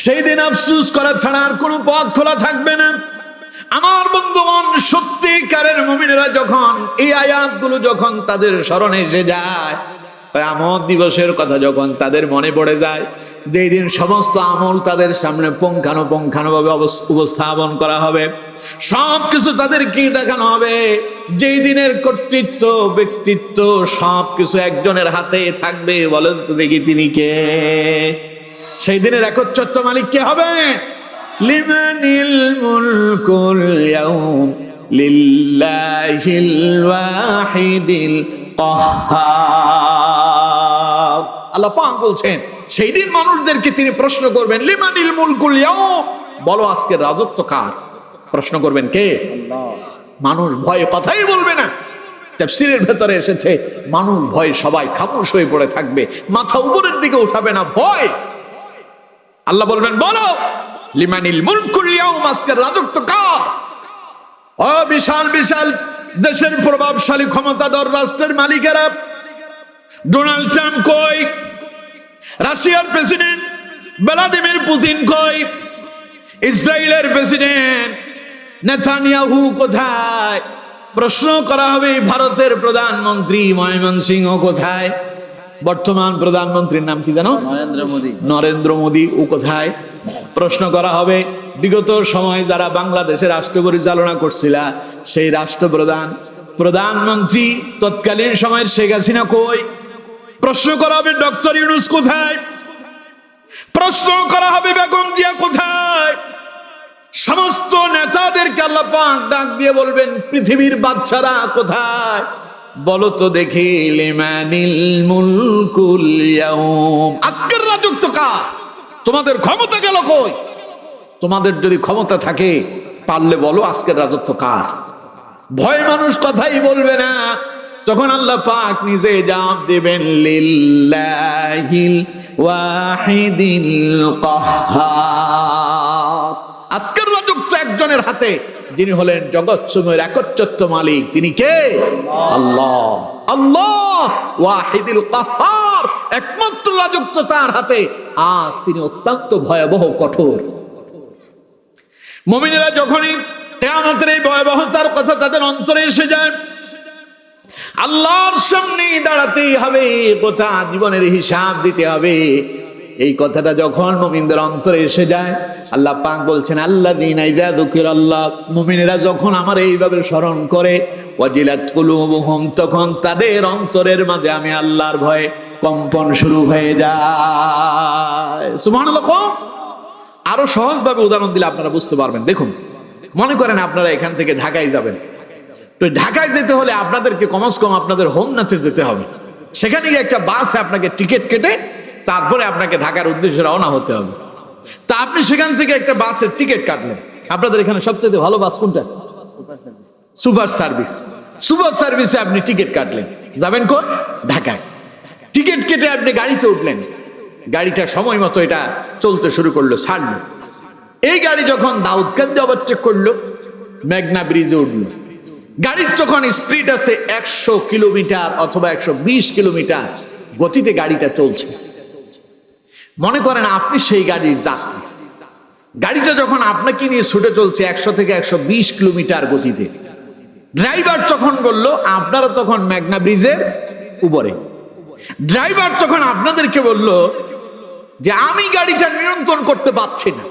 সেই দিন আফসোস করা ছাড়া আর কোনো পথ খোলা থাকবে না। আমার বন্ধুগণ সত্যিকারের মুমিনেরা যখন এই আয়াতগুলো যখন তাদের স্মরণে এসে যায়, কিয়ামত দিবসের কথা যখন তাদের মনে পড়ে যায়, যেই দিন সমস্ত আমল তাদের সামনে পুঙ্খানুপুঙ্খানুভাবে উপস্থাপন করা হবে, সবকিছু তাদেরকে দেখানো হবে। যেই দিনের কর্তৃত্ব ব্যক্তিত্ব সবকিছু একজনের হাতে থাকবে। বলেন তো দেখি তিনি কে? সেই দিনের একচ্ছত্র মালিক কে হবে? লিমানিল মুলকুল ইয়াউম লিল্লাহিল ওয়াহিদিল কাহ্হার। আল্লাহ পাক বলছেন সেই দিন মানুষদেরকে তিনি প্রশ্ন করবেন, লিমানিল মুলকুল ইয়াউম, বলো আজকের রাজত্ব কার? প্রশ্ন করবেন কে? আল্লাহ। মানুষ ভয়ে কথাই বলবে না। তাফসীরের ভেতরে এসেছে মানুষ ভয়ে সবাই খামোশ হয়ে পড়ে থাকবে, মাথা উপরের দিকে উঠাবে না, ভয়। আল্লাহ বলবেন বলো লিমানিল মুলকুল ইয়াউম, আজকের রাজত্ব কার? ও বিশাল বিশাল দেশের প্রভাবশালী ক্ষমতাধর রাষ্ট্রের মালিকেরা, ডোনাল্ড ট্রাম্প কই? রাশিয়ার প্রেসিডেন্ট ভ্লাদিমির পুতিন কই? ইসরায়েলের প্রেসিডেন্ট নেতানিয়াহু কোথায়? প্রশ্ন করা হবে ভারতের প্রধানমন্ত্রী ময়মনসিংহ কোথায়? বর্তমান প্রধানমন্ত্রীর নাম কি জানো? নরেন্দ্র মোদী। ও কোথায়? প্রশ্ন করা হবে বিগত সময় যারা বাংলাদেশের রাষ্ট্র পরিচালনা করছিল সেই রাষ্ট্রপ্রধান প্রধানমন্ত্রী তৎকালীন সময়ের শেখ হাসিনা কই? প্রশ্ন করা হবে ডক্টর ইউনূস কোথায়? প্রশ্ন করা হবে বেগম জিয়া কোথায়? সমস্ত নেতাদেরকে আল্লাহ পাক ডাক দিয়ে বলবেন পৃথিবীর বাদশারা কোথায়? বলো তো দেখি লিমানিল মুলকুল ইয়াউম, আজকের রাজত্ব কার? তোমাদের ক্ষমতা গেল কই? তোমাদের যদি ক্ষমতা থাকে পারলে বলো আজকের রাজত্ব কার? ভয় মানুষ কথাই বলবে না। তখন আল্লাহ পাক নিজে জবাব দিবেন লিল্লাহিল ওয়াহিদিল কাহ্হার, আজকের রাজত্ব একজনের হাতে, যিনি হলেন জগৎসমূহের একচ্ছত্র মালিক। তিনি কে? আল্লাহ। আল্লাহ ওয়াহিদুল কাহ্হার, একমাত্র রাজত্ব তার হাতে। আজ তিনি অত্যন্ত ভয়াবহ কঠোর। মুমিনেরা যখনই কিয়ামতের এই ভয়াবহতার কথা তাদের অন্তরে এসে যায়, আল্লাহর সামনে দাঁড়াতেই হবে, গোটা জীবনের হিসাব দিতে হবে, এই কথাটা যখন মুমিনদের অন্তরে এসে যায়, আল্লাহ পাক বলছেন আল্লাযীনা ইযা যুকিরাল্লাহ, মুমিনেরা যখন আমার এইভাবে স্মরণ করে, ওয়াজিলাত কুলুবুহুম, তখন তাদের অন্তরের মাঝে আমি আল্লাহর ভয়ে কম্পন শুরু হয়ে যায়। সুবহানাল্লাহ। আরো সহজভাবে উদাহরণ দিলে আপনারা বুঝতে পারবেন। দেখুন, মনে করেন আপনারা এখান থেকে ঢাকায় যাবেন, তো ঢাকায় যেতে হলে আপনাদেরকে কমসে কম আপনাদের হোমনাথে যেতে হবে। সেখানে গিয়ে একটা বাসে আপনাকে টিকিট কেটে তারপরে আপনাকে ঢাকার উদ্দেশ্যে রওনা হতে হবে। তা আপনি সেখান থেকে একটা বাসের টিকিট কাটলেন। আপনাদের এখানে সবচেয়ে ভালো বাস কোনটা? Super service. সুপার সার্ভিসে আপনি টিকিট কাটলেন, যাবেন কোন? ঢাকায়। টিকিট কেটে আপনি গাড়িতে উঠলেন, গাড়িটা সময় মতো এটা চলতে শুরু করলো, ছাড়লো। এই গাড়ি যখন দাউদকান্দি ওভারটেক করলো, মেঘনা ব্রিজে উঠলো। গাড়ির যখন স্পিড আছে 100 কিলোমিটার অথবা 120 কিলোমিটার গতিতে গাড়িটা চলছে। মনে করেন আপনি সেই গাড়ির যাত্রী। গাড়িটা যখন আপনাকে নিয়ে ছুটে চলছে 100 থেকে 120 কিলোমিটার গতিতে, ড্রাইভার যখন বলল, আপনারা তখন মেঘনা ব্রিজের উপরে। ড্রাইভার যখন আপনাদেরকে বলল যে আমি গাড়িটা নিয়ন্ত্রণ করতে পারছি না,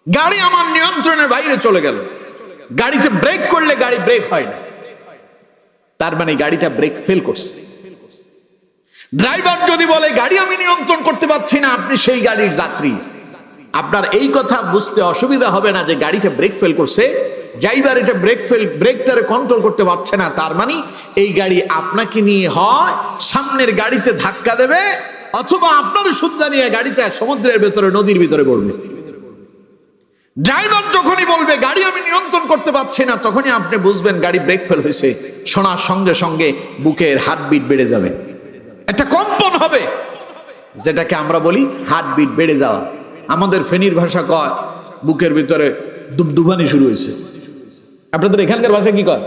গাড়ি আমার নিয়ন্ত্রণের বাইরে চলে গেল, গাড়িতে ব্রেক করলে গাড়ি ব্রেক হয় না, তার মানে গাড়িটা ব্রেক ফেল করছে। ড্রাইভার যদি বলে গাড়ি আমি নিয়ন্ত্রণ করতে পারছি না, আপনি সেই গাড়ির যাত্রী, আপনার এই কথা বুঝতে অসুবিধা হবে না যে গাড়িটা ব্রেক ফেল করছে, ড্রাইভার এটা ব্রেকটারে কন্ট্রোল করতে পারছে না, তার মানে এই গাড়ি আপনাকে নিয়ে হয় সামনের গাড়িতে ধাক্কা দেবে, অথবা আপনার সুদ্ধা নিয়ে গাড়িতে সমুদ্রের ভেতরে, নদীর ভিতরে পড়বে। ড্রাইভার যখনই বলবে গাড়ি আমি নিয়ন্ত্রণ করতে পারছি না, তখনই আপনি বুঝবেন গাড়ি ব্রেক ফেল হয়েছে। শোনার সঙ্গে সঙ্গে বুকের হার্টবিট বেড়ে যাবে, একটা কম্পন হবে, যেটাকে আমরা বলি হার্টবিট বেড়ে যাওয়া। আমাদের ফেনীর ভাষা কয় বুকের ভিতরে দুবদুবানি শুরু হয়েছে। আপনাদের এখানকার ভাষা কি কয়?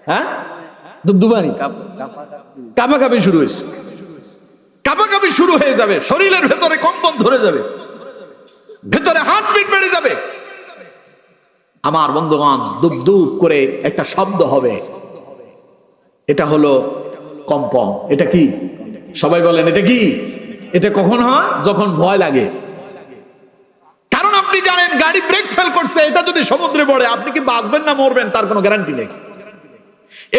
হ্যাঁ, দুবদুবানি, কাঁপাকাঁপি শুরু হয়েছে। কাঁপাকাঁপি শুরু হয়ে যাবে, শরীরের ভেতরে কম্পন ধরে যাবে, ভেতরে হার্টবিট বেড়ে যাবে। আমার বন্ধুগণ, দুব দুব করে একটা শব্দ হবে, এটা হলো কম্পন। এটা কি? সবাই বলেন এটা কি? এটা কখন হয়? যখন ভয় লাগে। কারণ আপনি জানেন গাড়ি ব্রেক ফেল করছে, এটা যদি সমুদ্রে পড়ে আপনি কি বাঁচবেন না মরবেন তার কোনো গ্যারান্টি নেই।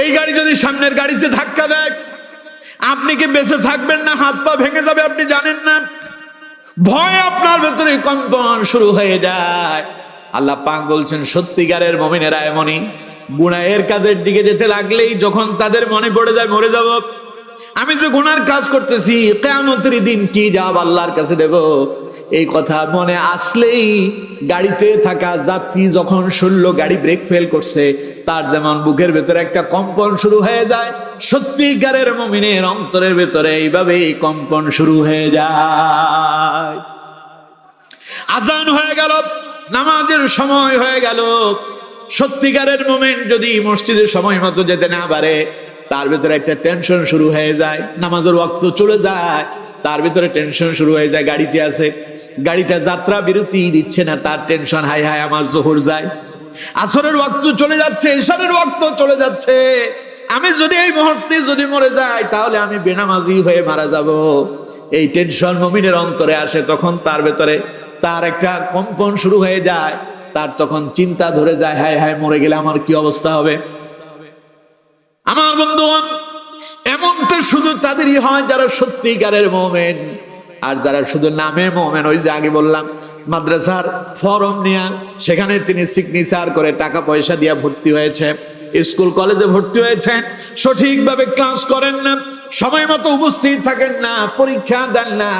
এই গাড়ি যদি সামনের গাড়িতে ধাক্কা দেয়, আপনি কি বেঁচে থাকবেন না হাত পা ভেঙে যাবে আপনি জানেন না। ভয় আপনার ভেতরে কম্পন শুরু হয়ে যায়। আল্লাহ পাক বলছেন সত্যিকারের মুমিনেরা এমনই, গুনাহের কাজের দিকে যেতে লাগলেই যখন তাদের মনে পড়ে যায় মরে যাব, আমি যে গুনার কাজ করতেছি, কিয়ামতের দিন কি জবাব আল্লাহর কাছে দেব, এই কথা মনে আসলেই গাড়িতে থাকা যাত্রী যখন শুনলো গাড়ি ব্রেক ফেল করছে, তার যেমন বুকের ভেতরে একটা কম্পন শুরু হয়ে যায়, সত্যিকারের মুমিনের অন্তরের ভেতরে এইভাবেই কম্পন শুরু হয়ে যায়। আজান হয়ে গেল, নামাজের সময় হয়ে গেল। সত্যিকারের মুমিন যদি মসজিদে সময় মতো যেতে না পারে, তার ভিতরে একটা টেনশন শুরু হয়ে যায়। নামাজের ওয়াক্ত চলে যায়, তার ভিতরে টেনশন শুরু হয়ে যায়। গাড়িতে আছে, গাড়িটা যাত্রা বিরতি দিচ্ছে না, তার টেনশন, হাই হাই আমার জোহর যায়, আসরের ওয়াক্ত চলে যাচ্ছে, ইশারের ওয়াক্ত চলে যাচ্ছে, আমি যদি এই মুহূর্তে যদি মরে যাই তাহলে আমি বেনামাজি হয়ে মারা যাব। এই টেনশন মুমিনের অন্তরে আসে, তখন তার ভেতরে তার একটা কম্পন শুরু হয়ে যায়, তার তখন চিন্তা ধরে যায়, হায় হায় মরে গেলে আমার কি অবস্থা হবে। আমার বন্ধুগণ, এমনটা শুধু তাদেরই হয় যারা সত্যিকারের মুমিন। আর যারা শুধু নামে মুমিন, ওই যে আগে বললাম মাদ্রাসার ফরম নিয়ে সেখানে তিনি সিগনেচার করে টাকা পয়সা দিয়ে ভর্তি হয়েছে, স্কুল কলেজে ভর্তি হয়েছেন, সঠিকভাবে ক্লাস করেন না, সময় মতো উপস্থিত থাকেন না, পরীক্ষা দেন না,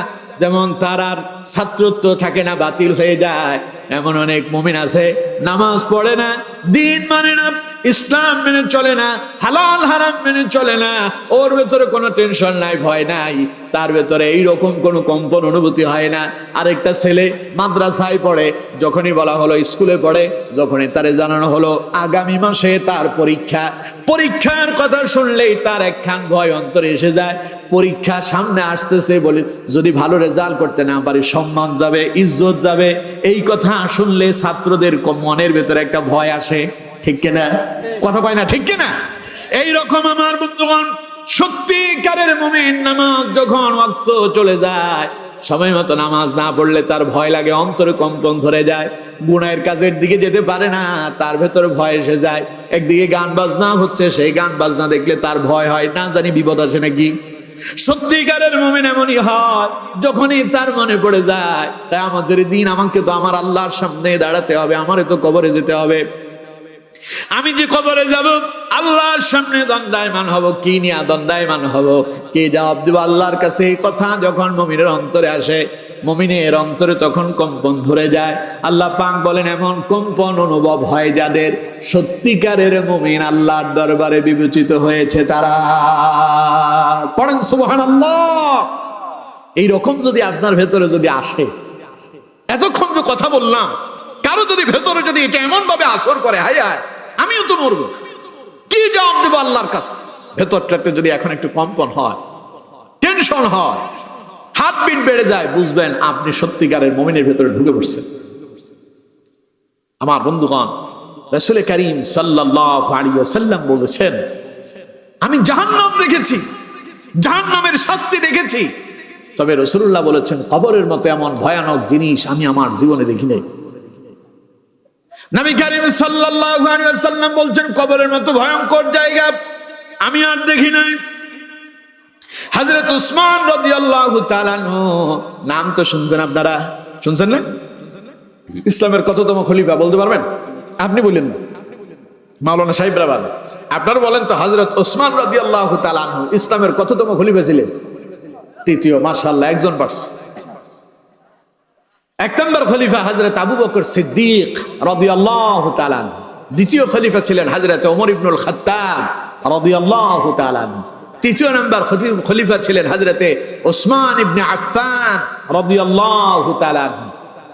যেমন তার আর ছাত্রত্ব থাকে না, বাতিল হয়ে যায়। এমন অনেক মুমিন আছে, নামাজ পড়ে না, দিন মানে না, ইসলাম মেনে চলে না, হালাল হারাম মেনে চলে না, ওর ভেতরে কোনো টেনশন নাই, ভয় নাই, তার ভেতরে এইরকম কোনো কম্পন অনুভূতি হয় না। আরেকটা ছেলে মাদ্রাসায় পড়ে, যখনই বলা হলো স্কুলে পড়ে, যখনই তারে জানানো হলো আগামী মাসে তার পরীক্ষা, পরীক্ষার কথা শুনলেই তার একখান ভয় অন্তরে এসে যায়। পরীক্ষা সামনে আসতেছে বলে যদি ভালো রেজাল্ট করতে না পারে সম্মান যাবে, ইজ্জত যাবে, এই কথা শুনলে ছাত্রদের মনের ভেতরে একটা ভয় আসে, ঠিক কিনা? কথা কয় না, ঠিক কিনা? এইরকম আমার বন্ধুগণ, সত্যিকারের মুমিন নামাজ যখন ওয়াক্ত চলে যায়, সময় মতো নামাজ না পড়লে তার ভয় লাগে, অন্তরে কম্পন ধরে যায়, গুনাহের কাজের দিকে যেতে পারে না, তার ভেতরে ভয় এসে যায়। একদিকে গান বাজনা হচ্ছে, সেই গান বাজনা দেখলে তার ভয় হয়, না জানি বিপদ আসে নাকি। সত্যিকারের মুমিন এমনই হয়, যখনই তার মনে পড়ে যায় তাই আমাদের দিন, আমাকে তো আমার আল্লাহর সামনে দাঁড়াতে হবে, আমারে তো কবরে যেতে হবে, আমি যে কবরে যাব আল্লাহর সামনে দণ্ডায়মান হব, কি নিয়ে দণ্ডায়মান হব, কি জবাব দেব আল্লাহর কাছে, এই কথা যখন মুমিনের অন্তরে আসে, মুমিনের অন্তরে তখন কম্পন ধরে যায়। আল্লাহ পাক বলেন এমন কম্পন অনুভব হয় যাদের, সত্যিকারের মুমিন আল্লাহর দরবারে বিবেচিত হয়েছে তারা। পড়েন সুবহানাল্লাহ। এই রকম যদি আপনার ভেতরে যদি আসে, এতক্ষণ যে কথা বললাম, কারো যদি ভেতরে যদি এটা এমন ভাবে আসর করে, হায় হায় আমিও তো মরবো, কি জবাব দেব আল্লাহর কাছে, ভেতরটাতে যদি এখন একটু কম্পন হয়, টেনশন হয়, হার্টবিট বেড়ে যায়, বুঝবেন আপনি সত্যিকারের মুমিনের ভেতরে ঢুকে পড়ছেন। আমার বন্ধুগণ, রাসূল করিম সাল্লাল্লাহু আলাইহি ওয়াসাল্লাম বলেছেন, আমি জাহান্নাম দেখেছি, জাহান্নামের শাস্তি দেখেছি, তবে রাসূলুল্লাহ বলেছেন কবরের মতো এমন ভয়ানক জিনিস আমি আমার জীবনে দেখি নাই। নবী করিম সাল্লাল্লাহু আলাইহি ওয়াসাল্লাম বলছেন কবরের মতো ভয়ঙ্কর জায়গা আমি আর দেখি নাই। হযরত উসমান রাদিয়াল্লাহু তাআলা আনহু, নাম তো শুনছেন আপনারা, শুনছেন না? ইসলামের কততম খলিফা বলতে পারবেন? আপনি বলেন না, মাওলানা সাহেবরা বলেন। আপনারা বলেন তো হযরত ওসমান রাদিয়াল্লাহু তাআলা আনহু ইসলামের কততম খলিফা ছিলেন? তৃতীয়। মাশাআল্লাহ, একজন পারছে। এক নম্বর খলিফা হযরত আবু বকর সিদ্দিক রাদিয়াল্লাহু তাআলা আনহু। দ্বিতীয় খলিফা ছিলেন হযরত ওমর ইবনুল খাত্তাব রাদিয়াল্লাহু তাআলা আনহু। তৃতীয় নম্বর খলিফা ছিলেন হযরতে ওসমান ইবনে আফফান রাদিয়াল্লাহু তাআলা আনহু।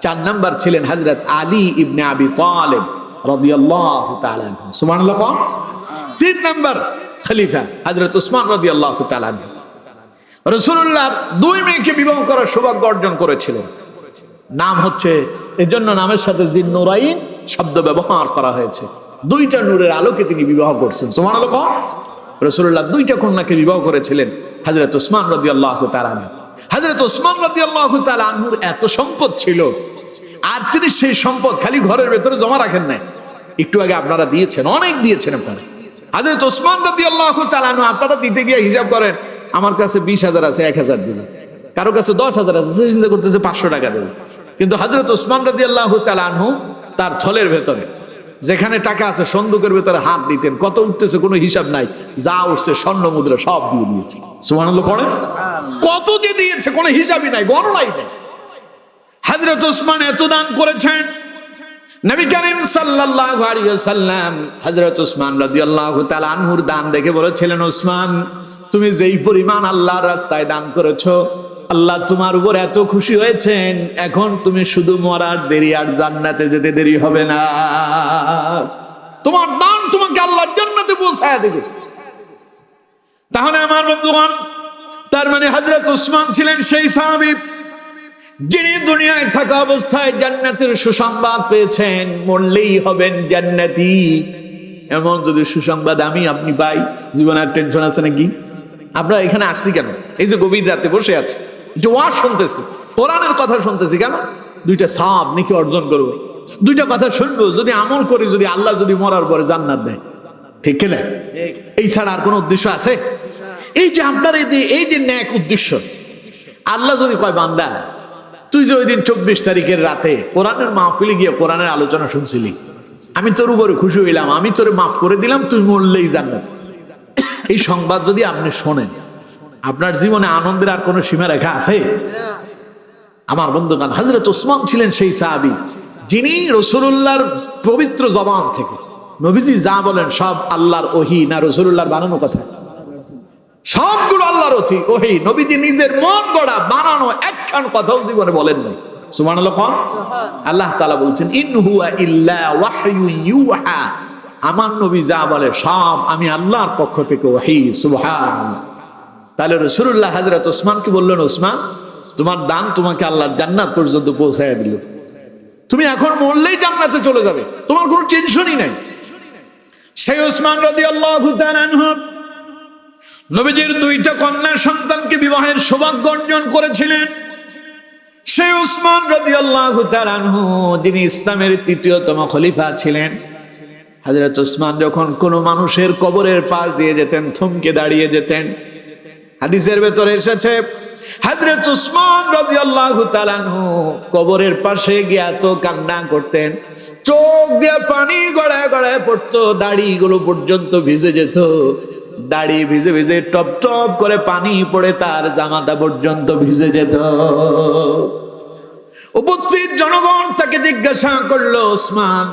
চার নম্বর ছিলেন হযরত আলী ইবনে আবি তালিব রাদিয়াল্লাহু তাআলা আনহু। সুবহানাল্লাহ। তিন নম্বর খলিফা হযরত ওসমান রাদিয়াল্লাহু তাআলা আনহু রাসূলুল্লাহ দুই মেয়েকে বিবাহ করার সৌভাগ্য অর্জন করেছিলেন। নাম হচ্ছে, এজন্য নামের সাথে যিন নূরাইন শব্দ ব্যবহার করা হয়েছে। দুইটা নূরের আলোকে তিনি বিবাহ করছেন। সুবহানাল্লাহ। রাসূলুল্লাহ দুইটা কন্যাকে বিবাহ করেছিলেন, হযরত ওসমান রাদিয়াল্লাহু তাআলা আনহু। হযরত ওসমান রাদিয়াল্লাহু তাআলা আনহুর এত সম্পদ ছিল, আর তিনি সেই সম্পদ খালি ঘরের ভেতরে জমা রাখেন নাই। একটু আগে আপনারা দিয়েছেন, অনেক দিয়েছেন আপনারা। হযরত ওসমান রাদিয়াল্লাহু তাআলা আনহু আপনারা দিতে গিয়ে হিসাব করেন, আমার কাছে 20,000 আছে, 1,000 দিবেন। কারো কাছে 10,000 আছে, সে চিন্তা করতেছে 500 টাকা দেবে। কিন্তু হযরত ওসমান রাদিয়াল্লাহু তাআলা আনহু তার থলের ভেতরে যেখানে টাকা আছে সন্দুকের ভেতরে হাত দিতেন, কত উঠতেছে কোনো হিসাব নাই, যা উঠছে স্বর্ণ মুদ্রা সব দিয়ে দিয়েছে। সুবহানাল্লাহ পড়েন। কত যে দিয়েছে কোনো হিসাবই নাই, গণনাই নাই। হযরত ওসমান এত দান করেছেন, নবী করিম সাল্লাল্লাহু আলাইহি ওয়াসাল্লাম হযরত ওসমান রাদিয়াল্লাহু তাআলা আনহুর দান দেখে বলেছিলেন, ওসমান তুমি যেই পরিমাণ আল্লাহর রাস্তায় দান করেছো, আল্লাহ তোমার উপর এত খুশি হয়েছেন, এখন তুমি শুধু মরার দেরি, আর জান্নাতে যেতে দেরি হবে না। তোমার দান তোমাকে আল্লাহর জান্নাতে পৌঁছায় দেবে। তাহলে আমার বন্ধুগণ, তার মানে হযরত ওসমান ছিলেন সেই সাহাবী যিনি দুনিয়ায় থাকা অবস্থায় জান্নাতের সুসংবাদ পেয়েছেন, মরলেই হবেন জান্নাতি। এমন যদি সুসংবাদ আমি আপনি পাই, জীবনে আর টেনশন আছে নাকি? আমরা এখানে আসছি কেন? এই যে গভীর রাতে বসে আছি, যে ওয়াজ শুনতেছি, কোরআনের কথা শুনতেছি কেন? দুইটা সওয়াব নেকি অর্জন করব, দুইটা কথা শুনবো, যদি আমল করি, যদি আল্লাহ যদি মরার পরে জান্নাত দেয়। ঠিক কিনা? এই ছাড়া আর কোনো উদ্দেশ্য আছে? এই যে আপনার এই যে ন্যাক উদ্দেশ্য, আল্লাহ যদি কয় বান্দা তুই যে ওই দিন 24 তারিখের রাতে কোরআনের মাহফিলে গিয়ে কোরআনের আলোচনা শুনছিলি, আমি তোর উপরে খুশি হইলাম, আমি তোরে মাফ করে দিলাম, তুই মরলেই জান্নাত। এই সংবাদ যদি আপনি শোনেন, আপনার জীবনে আনন্দের আর কোনো সীমা রেখা আছে? আমার বন্ধুগণ, হযরত ওসমান ছিলেন সেই সাহাবী যিনি রাসূলুল্লাহর পবিত্র জবান থেকে নবীজি যা বলেন সব আল্লাহর ওহী, না রাসূলুল্লাহর বানানো কথা? সবগুলো আল্লাহর ওহী। নবীজি নিজের মন গড়া বানানো একখান কথাও জীবনে বলেন নাই। সুবহানাল্লাহ। আল্লাহ তাআলা বলছেন, ইন হুয়া ইল্লা ওয়াহয়ু ইউহা, আমার নবী যা বলে সব আমি আল্লাহর পক্ষ থেকে ওহী। সুবহানাল্লাহ। তাহলে রাসূলুল্লাহ হযরত ওসমানকে বললেন, ওসমান তোমার দান তোমাকে আল্লাহর জান্নাত পর্যন্ত পৌঁছায় দিল, তুমি এখন মরলেই জান্নাতে চলে যাবে, তোমার কোনো টেনশনই নাই। সেই ওসমান রাদিয়াল্লাহু তাআলা আনহু নবীজির দুইটা কন্যা সন্তানকে বিবাহের সৌভাগ্য অর্জন করেছিলেন। সেই ওসমান রাদিয়াল্লাহু তাআলা আনহু যিনি ইসলামের তৃতীয়তম খলিফা ছিলেন। হযরত ওসমান যখন কোনো মানুষের কবরের পাশ দিয়ে যেতেন, থমকে দাঁড়িয়ে যেতেন। হাদিসের ভেতরে এসেছে, হযরত ওসমান রাদিয়াল্লাহু তাআলা আনহু কবরের পাশে গিয়ে এত কান্না করতেন, চোখ দিয়ে পানি গড়ায় গড়ায় পড়তো, দাড়িগুলো পর্যন্ত ভিজে যেত, দাড়ি ভিজে ভিজে টপ টপ করে পানি পড়ে তার জামাটা পর্যন্ত ভিজে যেত। উপস্থিত জনগণ তাকে জিজ্ঞাসা করলো, ওসমান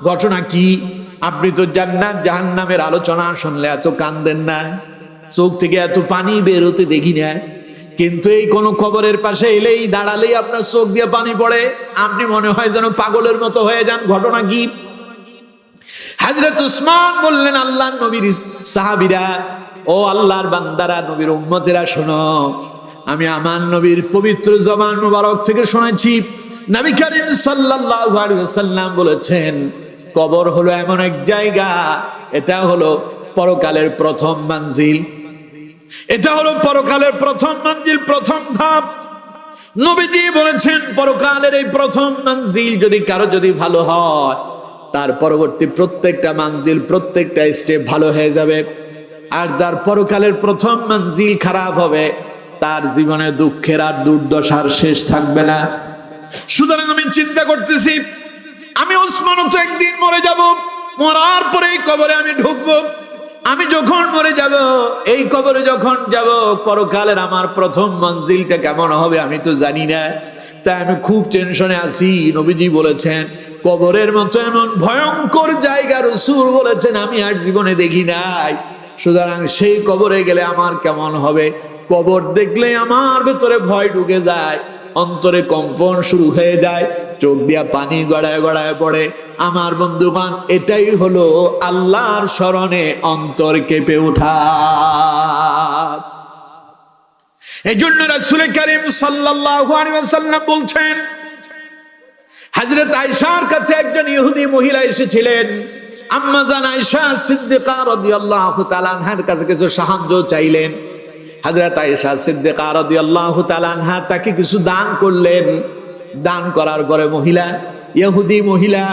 ঘটনা কি? আপনি তো জান্নাত জাহান্নামের আলোচনা শুনলে এত কান্দেন না, চোখ থেকে এত পানি বের হতে দেখি না, কিন্তু এই কোন কবরের পাশে এলেই দাঁড়ালেই আপনার চোখ দিয়ে পানি পড়ে, আপনি মনে হয় যেন পাগলের মতো হয়ে যান, ঘটনা কি? হযরত ওসমান বললেন, আল্লাহর নবীর সাহাবীরা, ও আল্লাহর বান্দারা, নবীর উম্মতেরা শোনো, আমি আমার নবীর পবিত্র জবান মুবারক থেকে শুনেছি, নবী করিম সাল্লাল্লাহু আলাইহি ওয়াসাল্লাম বলেছেন, কবর হলো এমন এক জায়গা, এটা হলো পরকালের প্রথম মঞ্জিল, এটা হলো পরকালের প্রথম মঞ্জিল, প্রথম ধাপ। নবীজি বলেছেন, পরকালের এই প্রথম মঞ্জিল যদি কারো যদি ভালো হয়, তার পরবর্তী প্রত্যেকটা মঞ্জিল, প্রত্যেকটা স্টেপ ভালো হয়ে যাবে। আর যার পরকালের প্রথম মঞ্জিল খারাপ হবে, তার জীবনে দুঃখের আর দুর্দশার শেষ থাকবে না। সুতরাং আমি চিন্তা করতেছি, আমি ওসমানও তো একদিন মরে যাব, মরার পরে এই কবরে আমি ঢুকবো। আমি যখন মরে যাব, এই কবরে যখন যাব, পরকালের আমার প্রথম মঞ্জিলটা কেমন হবে আমি তো জানি না, তাই আমি খুব টেনশনে আছি। নবীজি বলেছেন কবরের মতো এমন ভয়ঙ্কর জায়গা রাসূল বলেছেন আমি আর জীবনে দেখি নাই। সুতরাং সেই কবরে গেলে আমার কেমন হবে? কবর দেখলে আমার ভেতরে ভয় ঢুকে যায়, অন্তরে কম্পন শুরু হয়ে যায়, চোখ দিয়া পানি গড়ায় গড়ায় পড়ে। আমার বন্ধুগণ, এটাই হলো আল্লাহর স্মরণে অন্তর কেঁপে ওঠা। এই জন্য রাসূল কারীম সাল্লাল্লাহু আলাইহি ওয়াসাল্লাম বলছেন, হযরত আয়েশার কাছে একজন ইহুদি মহিলা এসেছিলেন। আম্মা জান আয়েশা সিদ্দিকা রাদিয়াল্লাহু তাআলা আনহার কাছে কিছু সাহায্য চাইলেন। হযরত আয়েশা সিদ্দিকা রাদিয়াল্লাহু তাআলা আনহা তাকে কিছু দান করলেন। দান করার পরে ইহুদি মহিলা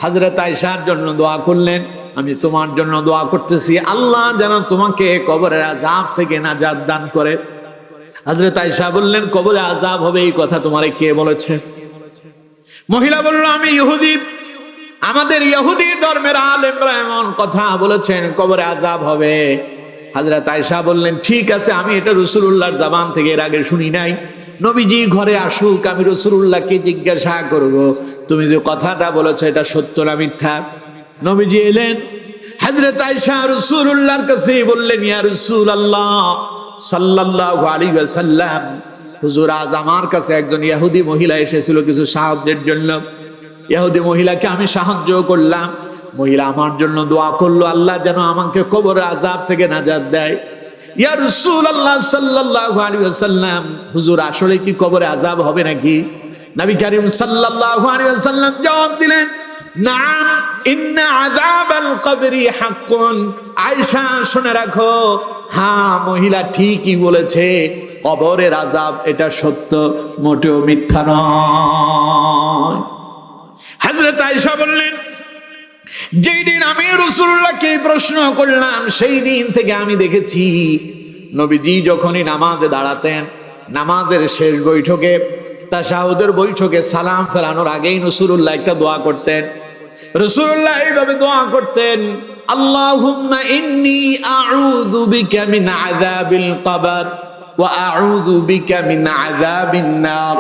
হযরত আয়েশার জন্য দোয়া করলেন, আমি তোমার জন্য দোয়া করতেছি আল্লাহ যেন তোমাকে কবরের আযাব থেকে নাজাত দান করে। হযরত আয়েশা বললেন, কবরে আযাব হবে এই কথা তোমারে কে বলেছে? মহিলা বলল, আমি ইহুদি, আমাদের ইহুদি ধর্মের আলেমরা এমন কথা বলেছেন কবরে আযাব হবে। হযরত আয়েশা বললেন, ঠিক আছে, আমি এটা রাসূলুল্লাহর জবান থেকে এর আগে শুনি নাই। নবীজি ঘরে আসুক, আমি রাসূলুল্লাহকে জিজ্ঞাসা করব তুমি যে কথাটা বলেছো এটা সত্য না মিথ্যা। নবীজি এলেন, হযরত আয়েশা রাসূলুল্লাহর কাছে বললেন, ইয়া রাসূলুল্লাহ সাল্লাল্লাহু আলাইহি ওয়াসাল্লাম, হুজুর আজ আমার কাছে একজন ইহুদি মহিলা এসেছিল কিছু সাহায্যের জন্য। ইহুদি মহিলাকে আমি সাহায্য করলাম, মহিলা আমার জন্য দোয়া করলো আল্লাহ যেন আমাকে কবরের আযাব থেকে নাজাত দেয়। ইয়া রাসূলুল্লাহ সাল্লাল্লাহু আলাইহি ওয়াসাল্লাম, হুজুর আসলে কি কবরে আযাব হবে নাকি? নবী করিম সাল্লাল্লাহু আলাইহি ওয়াসাল্লাম জবাব দিলেন, নাম ইন্না আযাবাল কবরি হাক্কুন। আয়েশা শুনে রাখো, হ্যাঁ মহিলা ঠিকই বলেছে, কবরের আযাব এটা সত্য, মোটেও মিথ্যা নয়। হযরত আয়েশা বললেন, যেই দিন আমি রাসূলুল্লাহকে প্রশ্ন করলাম সেই দিন থেকে আমি দেখেছি নবীজি যখনই নামাজে দাঁড়াতেন, নামাজের শেষ বৈঠকে তাশাহুদের বৈঠকে সালাম ফেরানোর আগেই রাসূলুল্লাহ একটা দোয়া করতেন। রাসূলুল্লাহ এইভাবে দোয়া করতেন, আল্লাহুম্মা ইন্নী আউযু বিকা মিন আযাবিল কবর ওয়া আউযু বিকা মিন আযাবিন নার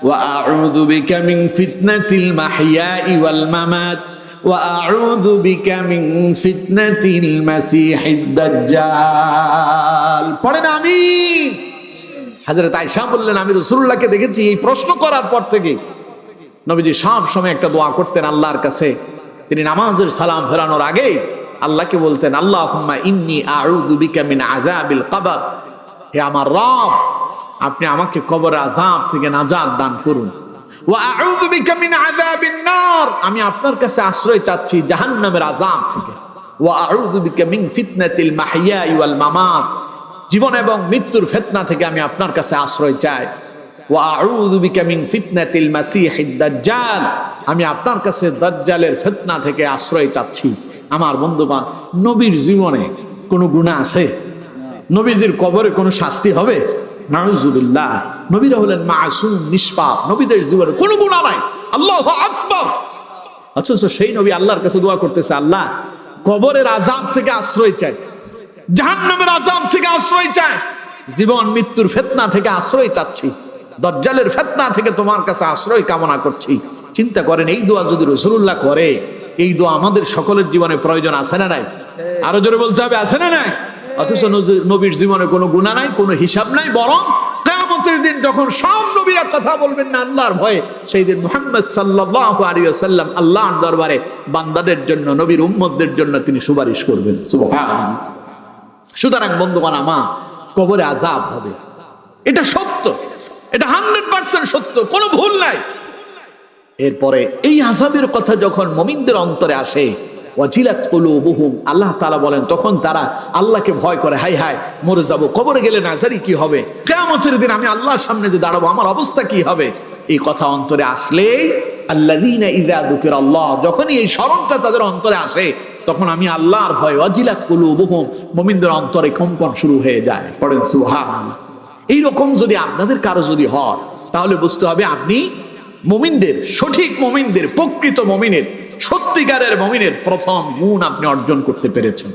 ওয়া আউযু বিকা মিন ফিতনাতিল মাহইয়াই ওয়াল মামাত ওয়া আউযু বিকা মিন ফিতনাতিল মাসিহিদ দাজ্জাল। পড়েন আমিন। হযরত আয়েশা বললেন, আমি রাসূলুল্লাহকে দেখেছি এই প্রশ্ন করার পর থেকে নবীজি সব সময় একটা দোয়া করতেন আল্লাহর কাছে। তিনি নামাজের সালাম ফেরানোর আগে আল্লাহকে বলতেন, আল্লাহুম্মা ইন্নী আউযু বিকা মিন আযাবিল কবর, হে আমার রব আপনি আমাকে কবরের আযাব থেকে নাজাত দান করুন। ওয়া আউযু বিকা মিন আযাবিন নার, আমি আপনার কাছে আশ্রয় চাচ্ছি জাহান্নামের আযাব থেকে। ওয়া আউযু বিকা মিন ফিতনাতিল মাহইয়াই ওয়াল মামাত, জীবন এবং মৃত্যুর ফিতনা থেকে আমি আপনার কাছে আশ্রয় চাই। ওয়া আউযু বিকা মিন ফিতনাতিল মাসিহিদ দাজ্জাল, আমি আপনার কাছে দাজ্জালের ফিতনা থেকে আশ্রয় চাচ্ছি। আমার বন্ধুগণ, নবীর জীবনে কোনো গুনাহ আছে? নবীজির কবরে কোনো শাস্তি হবে? নাউজুবিল্লাহ। নবীরা হলেন মাসুম, নিষ্পাপ, নবীদের জীবনে কোনো গুনাহ নাই। আল্লাহু আকবার। অথচ সেই নবী আল্লাহর কাছে দোয়া করতেছে, আল্লাহ কবরের আযাব থেকে আশ্রয় চাই, জাহান্নামের আযাব থেকে আশ্রয় চাই, জীবন মৃত্যুর ফিতনা থেকে আশ্রয় চাচ্ছি, দাজ্জালের ফিতনা থেকে তোমার কাছে আশ্রয় কামনা করছি। চিন্তা করেন, এই দোয়া যদি রাসূলুল্লাহ করে, এই দোয়া আমাদের সকলের জীবনে প্রয়োজন আছে না নাই? আরো জোরে বলতে হবে, আছে না নাই? অথচ নবীর জীবনে কোনো গুনাহ নাই, কোনো হিসাব নাই, বরং কিয়ামতের দিন যখন সব নবীরা কথা বলবেন না আল্লাহর ভয়ে, সেই দিন মুহাম্মদ সাল্লাল্লাহু আলাইহি ওয়াসাল্লাম আল্লাহর দরবারে বান্দাদের জন্য, নবীর উম্মতদের জন্য তিনি সুপারিশ করবেন। সুবহানাল্লাহ। সুতরাং বন্ধুগণ আমার, কবরে আযাব হবে, এটা সত্য, এটা 100% সত্য, কোনো ভুল নাই। এরপরে এই আযাবের কথা যখন মুমিনদের অন্তরে আসে, ওয়াজিলাত কুলুবুহুম, আল্লাহ তাআলা বলেন তখন তারা আল্লাহকে ভয় করে, হায় হায় মরে যাব, কবরে গেলে নাজারি কি হবে, কিয়ামতের দিন আমি আল্লাহর সামনে যে দাঁড়াবো আমার অবস্থা কি হবে। এই কথা অন্তরে আসলেই আল্লাযীনা ইযা যুকিরাল্লাহ, যখনই এই স্মরণটা তাদের অন্তরে আসে তখন আমি আল্লাহর ভয়, ওয়াজিলাত কুলুবুহুম, মুমিনদের অন্তরে কম্পন শুরু হয়ে যায়। পড়েন সুবহানাল্লাহ। এইরকম যদি আপনাদের কারো যদি হয় তাহলে বুঝতে হবে আপনি মুমিনদের, সঠিক মুমিনদের, প্রকৃত মুমিনের, সত্যিকারের মুমিনের প্রথম গুণ আপনি অর্জন করতে পেরেছেন।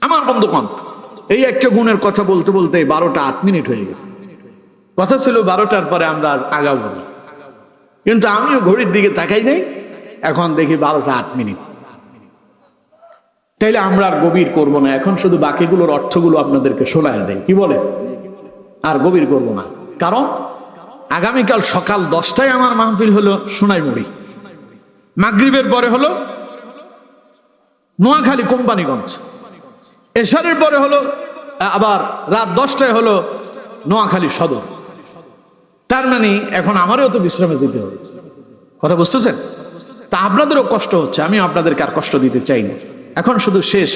আমার বন্ধুগণ, এই একটা গুণের কথা বলতে বলতে 12টা 8 মিনিট হয়ে গেছে। কথা ছিল 12টার পরে আমরা আর আগাবো না, কিন্তু আমিও ঘড়ির দিকে তাকাই নাই, এখন দেখি 12টা 8 মিনিট। তাইলে আমরা আর গভীর করব না, এখন শুধু বাকিগুলোর অর্থগুলো আপনাদেরকে শোনায় দেয়, কি বলে, আর গভীর করব না। কারণ আগামীকাল সকাল 10টায় আমার মাহফিল হলো সোনাইমুড়ি, মাগরিবের পরে হলো নোয়াখালী কোম্পানিগঞ্জ, এশারের পরে হলো আবার রাত 10টায় হলো নোয়াখালী সদর। তার মানে এখন আমারও তো বিশ্রামে যেতে হবে, কথা বুঝতেছেন? তা আপনাদেরও কষ্ট হচ্ছে, আমি আপনাদেরকে আর কষ্ট দিতে চাই না। এখন শুধু শেষ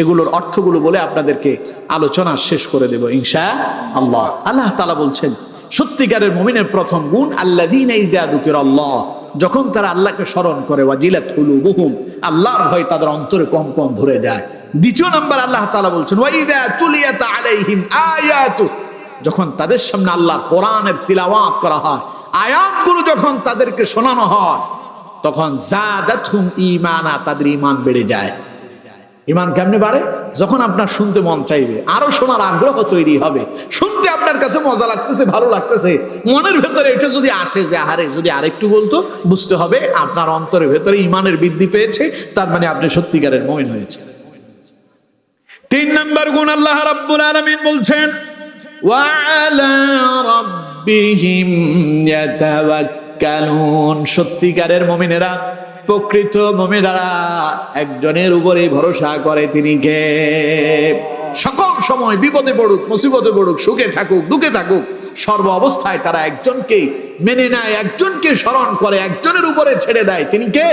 এগুলোর অর্থগুলো বলে আপনাদেরকে আলোচনা শেষ করে দেব ইনশাআল্লাহ। আল্লাহ তাআলা বলছেন, সত্যিকারের মুমিনের প্রথম গুণ আল্লাযীনা ইযা যুকিরাল্লাহ, যখন তারা আল্লাহকে স্মরণ করে, ওয়াজিলাত কুলুবুহুম, আল্লাহর ভয় তাদের অন্তরে কম্পন ধরে যায়। দ্বিতীয় নাম্বার আল্লাহ তাআলা বলছেন, ওয়া ইযা তুলিয়াত আলাইহিম আয়াতু, যখন তাদের সামনে আল্লাহর কোরআনের তিলাওয়াত করা হয়, আয়াতগুলো যখন তাদেরকে শোনানো হয়, তখন যাদাতহুম ঈমানা, তাদের ঈমান বেড়ে যায়। ঈমান কেমনে বাড়ে? যখন আপনার শুনতে মন চাইবে, আরো শোনার আগ্রহ তৈরি হবে, শুনতে আপনার কাছে মজা লাগতেছে, ভালো লাগতেছে, মনের ভেতরে এটা যদি আসে যে আহারে যদি আরেকটু বলতো, বুঝতে হবে আপনার অন্তরের ভেতরে ঈমানের বৃদ্ধি পেয়েছে, তার মানে আপনি সত্যিকারের মুমিন হয়েছে। 3 নাম্বার গুণ আল্লাহ রাব্বুল আলামিন বলছেন, ওয়া আলা রাব্বিহিম ইয়াতাওয়াক্কালুন, সত্যিকারের মুমিনেরা, প্রকৃত মুমিনেরা একজনের উপরে ভরসা করে, তিনি কে? সকল সময় বিপদে পড়ুক, মুসিবতে পড়ুক, সুখে থাকুক, দুঃখে থাকুক, সর্ব অবস্থায় তারা একজনকে মেনে নেয়, একজনকে স্মরণ করে, একজনের উপরে ছেড়ে দেয়, তিনি কে?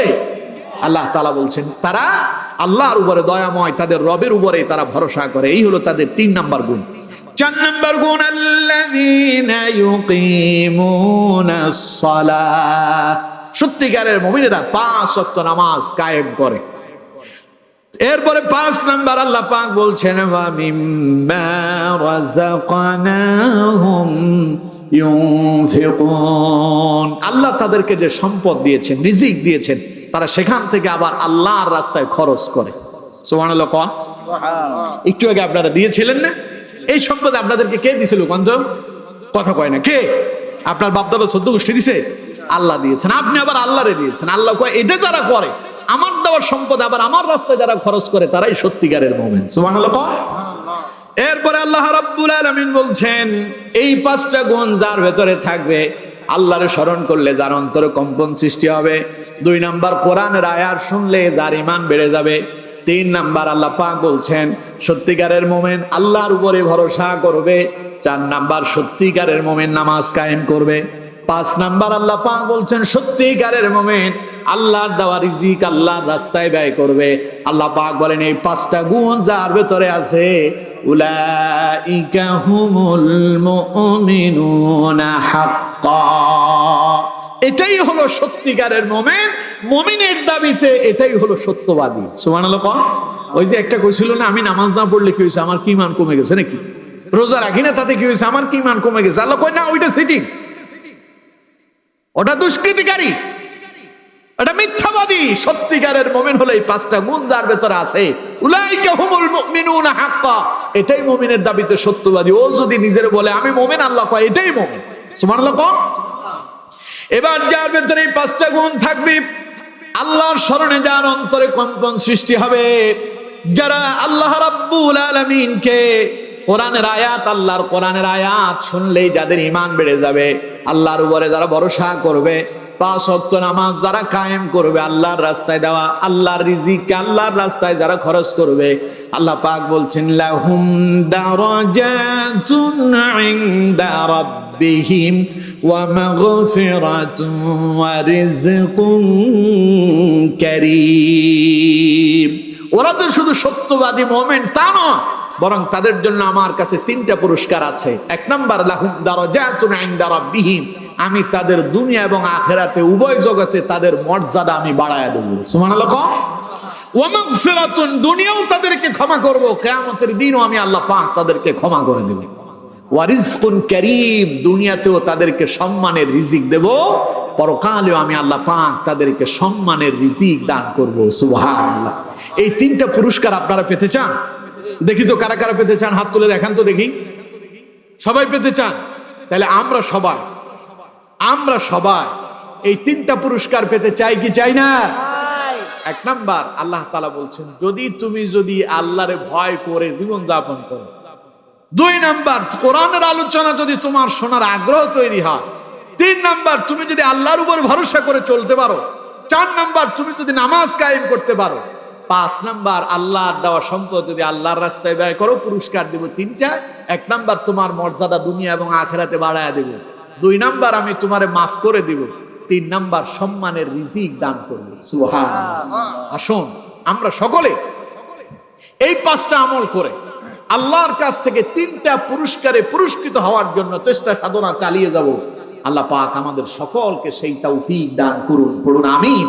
আল্লাহ তাআলা বলছেন তারা আল্লাহর উপরে দয়াময়, তাদের রবের উপরে তারা ভরসা করে। এই হলো তাদের 3 নাম্বার গুণ। 4 নাম্বার গুণ আল্লাযীনা ইউকিমুনাস সালাহ, সত্যিকারের মুমিনেরা 5 ওয়াক্ত নামাজ কায়েম করে। এরপরে 5 নাম্বার আল্লাহ পাক বলছেন, ওয়া মিম্মা রাযাকনাহুম ইউনফিকুন, আল্লাহ তাদেরকে যে সম্পদ দিয়েছেন, রিজিক দিয়েছেন, তারা সেখান থেকে আবার আল্লাহর রাস্তায় খরচ করে। সুবহানাল্লাহ কোন? একটু আগে আপনারা দিয়েছিলেন না, এই সম্পদ আপনাদেরকে কে দিয়েছিল? কথা কয় না, কে? আপনার বাপদাদা 14 গোষ্ঠী দিছে? আল্লাহ দিয়েছেন, আপনি আবার আল্লাহরে দিয়েছেন। আল্লাহ কয়, এটা যারা করে, আমার দেওয়ার সম্পদ আবার আমার রাস্তায় যারা খরচ করে, তারাই সত্যিকারের মুমিন। সুবহানাল্লাহ। এরপরে আল্লাহ রাব্বুল আলামিন বলছেন, এই 5টা গুণ যার ভেতরে থাকবে, আল্লাহরে স্মরণ করলে যার অন্তরে কম্পন সৃষ্টি হবে। 2 নাম্বার, কোরআনের আয়াত শুনলে যার ঈমান বেড়ে যাবে। 3 নাম্বার আল্লাহ পাক বলছেন, সত্যিকারের মুমিন আল্লাহর উপরে ভরসা করবে। 4 নাম্বার, সত্যিকারের মুমিন নামাজ কায়েম করবে। 5 নাম্বার আল্লাহ পাক বলছেন, সত্যিকারের মুমিন আল্লাহর দেওয়া রিজিক আল্লাহর রাস্তায় ব্যয় করবে। আল্লাহ পাক বলেন, এই 5টা গুণ যার ভেতরে আছে, উলাইকা হুমুল মুমিনুনা হাক্কা, এটাই হলো সত্যিকারের মুমিন। মুমিনের দাবিতে এটাই হলো সত্যবাদী। সুবহানাল্লাহ। ওই যে একটা কইছিল না, আমি নামাজ না পড়লে কি হয়েছে, আমার কি ঈমান কমে গেছে নাকি? রোজা রাখি না, তাতে কি হয়েছে, আমার কি ঈমান কমে গেছে? আল্লাহ কয় না, ওইটা সিটিং, ওটা দুষ্কৃতিকারী, এটা মিথ্যাবাদী। সত্যিকারের মুমিন হলো এই 5টা গুণ যার ভেতরে আছে, উলাইকা হুমুল মুমিনুনা হাক্কা, এটাই মুমিনের দাবিতে সত্যবাদী। ও যদি নিজের বলে আমি মুমিন, আল্লাহ কয় এটাই মুমিন। সুবহানাল্লাহ। এবার যার ভেতরে এই 5টা গুণ থাকবে, আল্লাহর স্মরণে যার অন্তরে কম্পন সৃষ্টি হবে, যারা আল্লাহ রাব্বুল আলামিনকে কোরআনের আয়াত, আল্লাহর কোরআনের আয়াত শুনলেই যাদের ঈমান বেড়ে যাবে, আল্লাহর উপরে যারা ভরসা করবে, 5 ওয়াক্ত নামাজ যারা কায়েম করবে, আল্লাহর রাস্তায় দেওয়া আল্লাহর রিজিক আল্লাহর রাস্তায় যারা খরচ করবে, আল্লাহ পাক বলছেন, লাহুম দারাজাতুন ইনদা রাব্বিহিম ওয়া মাগফিরাতুন ওয়া রিজকুন কারীম। ওরা তো শুধু সত্যবাদী মুমিন তা নয়, বরং তাদের জন্য আমার কাছে 3টা পুরস্কার আছে। 1 নাম্বার, লাহুম দারাজাতুন ইনদা রাব্বিহিম, আমি তাদের দুনিয়া এবং আখিরাতে উভয় জগতে তাদের মর্যাদা আমি বাড়ায়া দেব। সুবহানাল্লাহ। ওয়া মাগফিরাতুন, দুনিয়াও তাদেরকে ক্ষমা করব, কিয়ামতের দিনও আমি আল্লাহ পাক তাদেরকে ক্ষমা করে দেব। ওয়া রিজকুন কারীম, দুনিয়াতেও তাদেরকে সম্মানের রিজিক দেব, পরকালেও আমি আল্লাহ পাক তাদেরকে সম্মানের রিজিক দান করব। সুবহানাল্লাহ। এই তিনটা পুরস্কার আপনারা পেতে চান? দেখি তো কারা কারা পেতে চান, হাত তুলে দেখান তো দেখি। সবাই পেতে চান? তাহলে আমরা সবাই এই তিনটা পুরস্কার পেতে চাই কি চাই না? এক নাম্বার, আল্লাহ তাআলা বলছেন তুমি যদি আল্লাহরে ভয় করে জীবন যাপন করো। দুই নাম্বার, কোরআনের আলোচনা যদি তোমার শোনার আগ্রহ তৈরি হয়। তিন নাম্বার, তুমি যদি আল্লাহর উপর ভরসা করে চলতে পারো। চার নাম্বার, তুমি যদি নামাজ কায়েম করতে পারো। পাঁচ নাম্বার, আল্লাহর দেওয়া সম্পদ যদি আল্লাহর রাস্তায় ব্যয় করো, পুরস্কার দেব তিনটা। এক নাম্বার, তোমার মর্যাদা দুনিয়া এবং আখিরাতে বাড়ায় দেব। দুই নাম্বার, আমি তোমারে মাফ করে দিব। তিন নাম্বার, সম্মানের রিজিক দান করব। সুবহানাল্লাহ। আসুন আমরা সকলে এই পাঁচটা আমল করে আল্লাহর কাছ থেকে তিনটা পুরস্কারে পুরস্কৃত হওয়ার জন্য চেষ্টা সাধনা চালিয়ে যাব। আল্লাহ পাক আমাদের সকলকে সেই তৌফিক দান করুন। পড়ুন আমিন।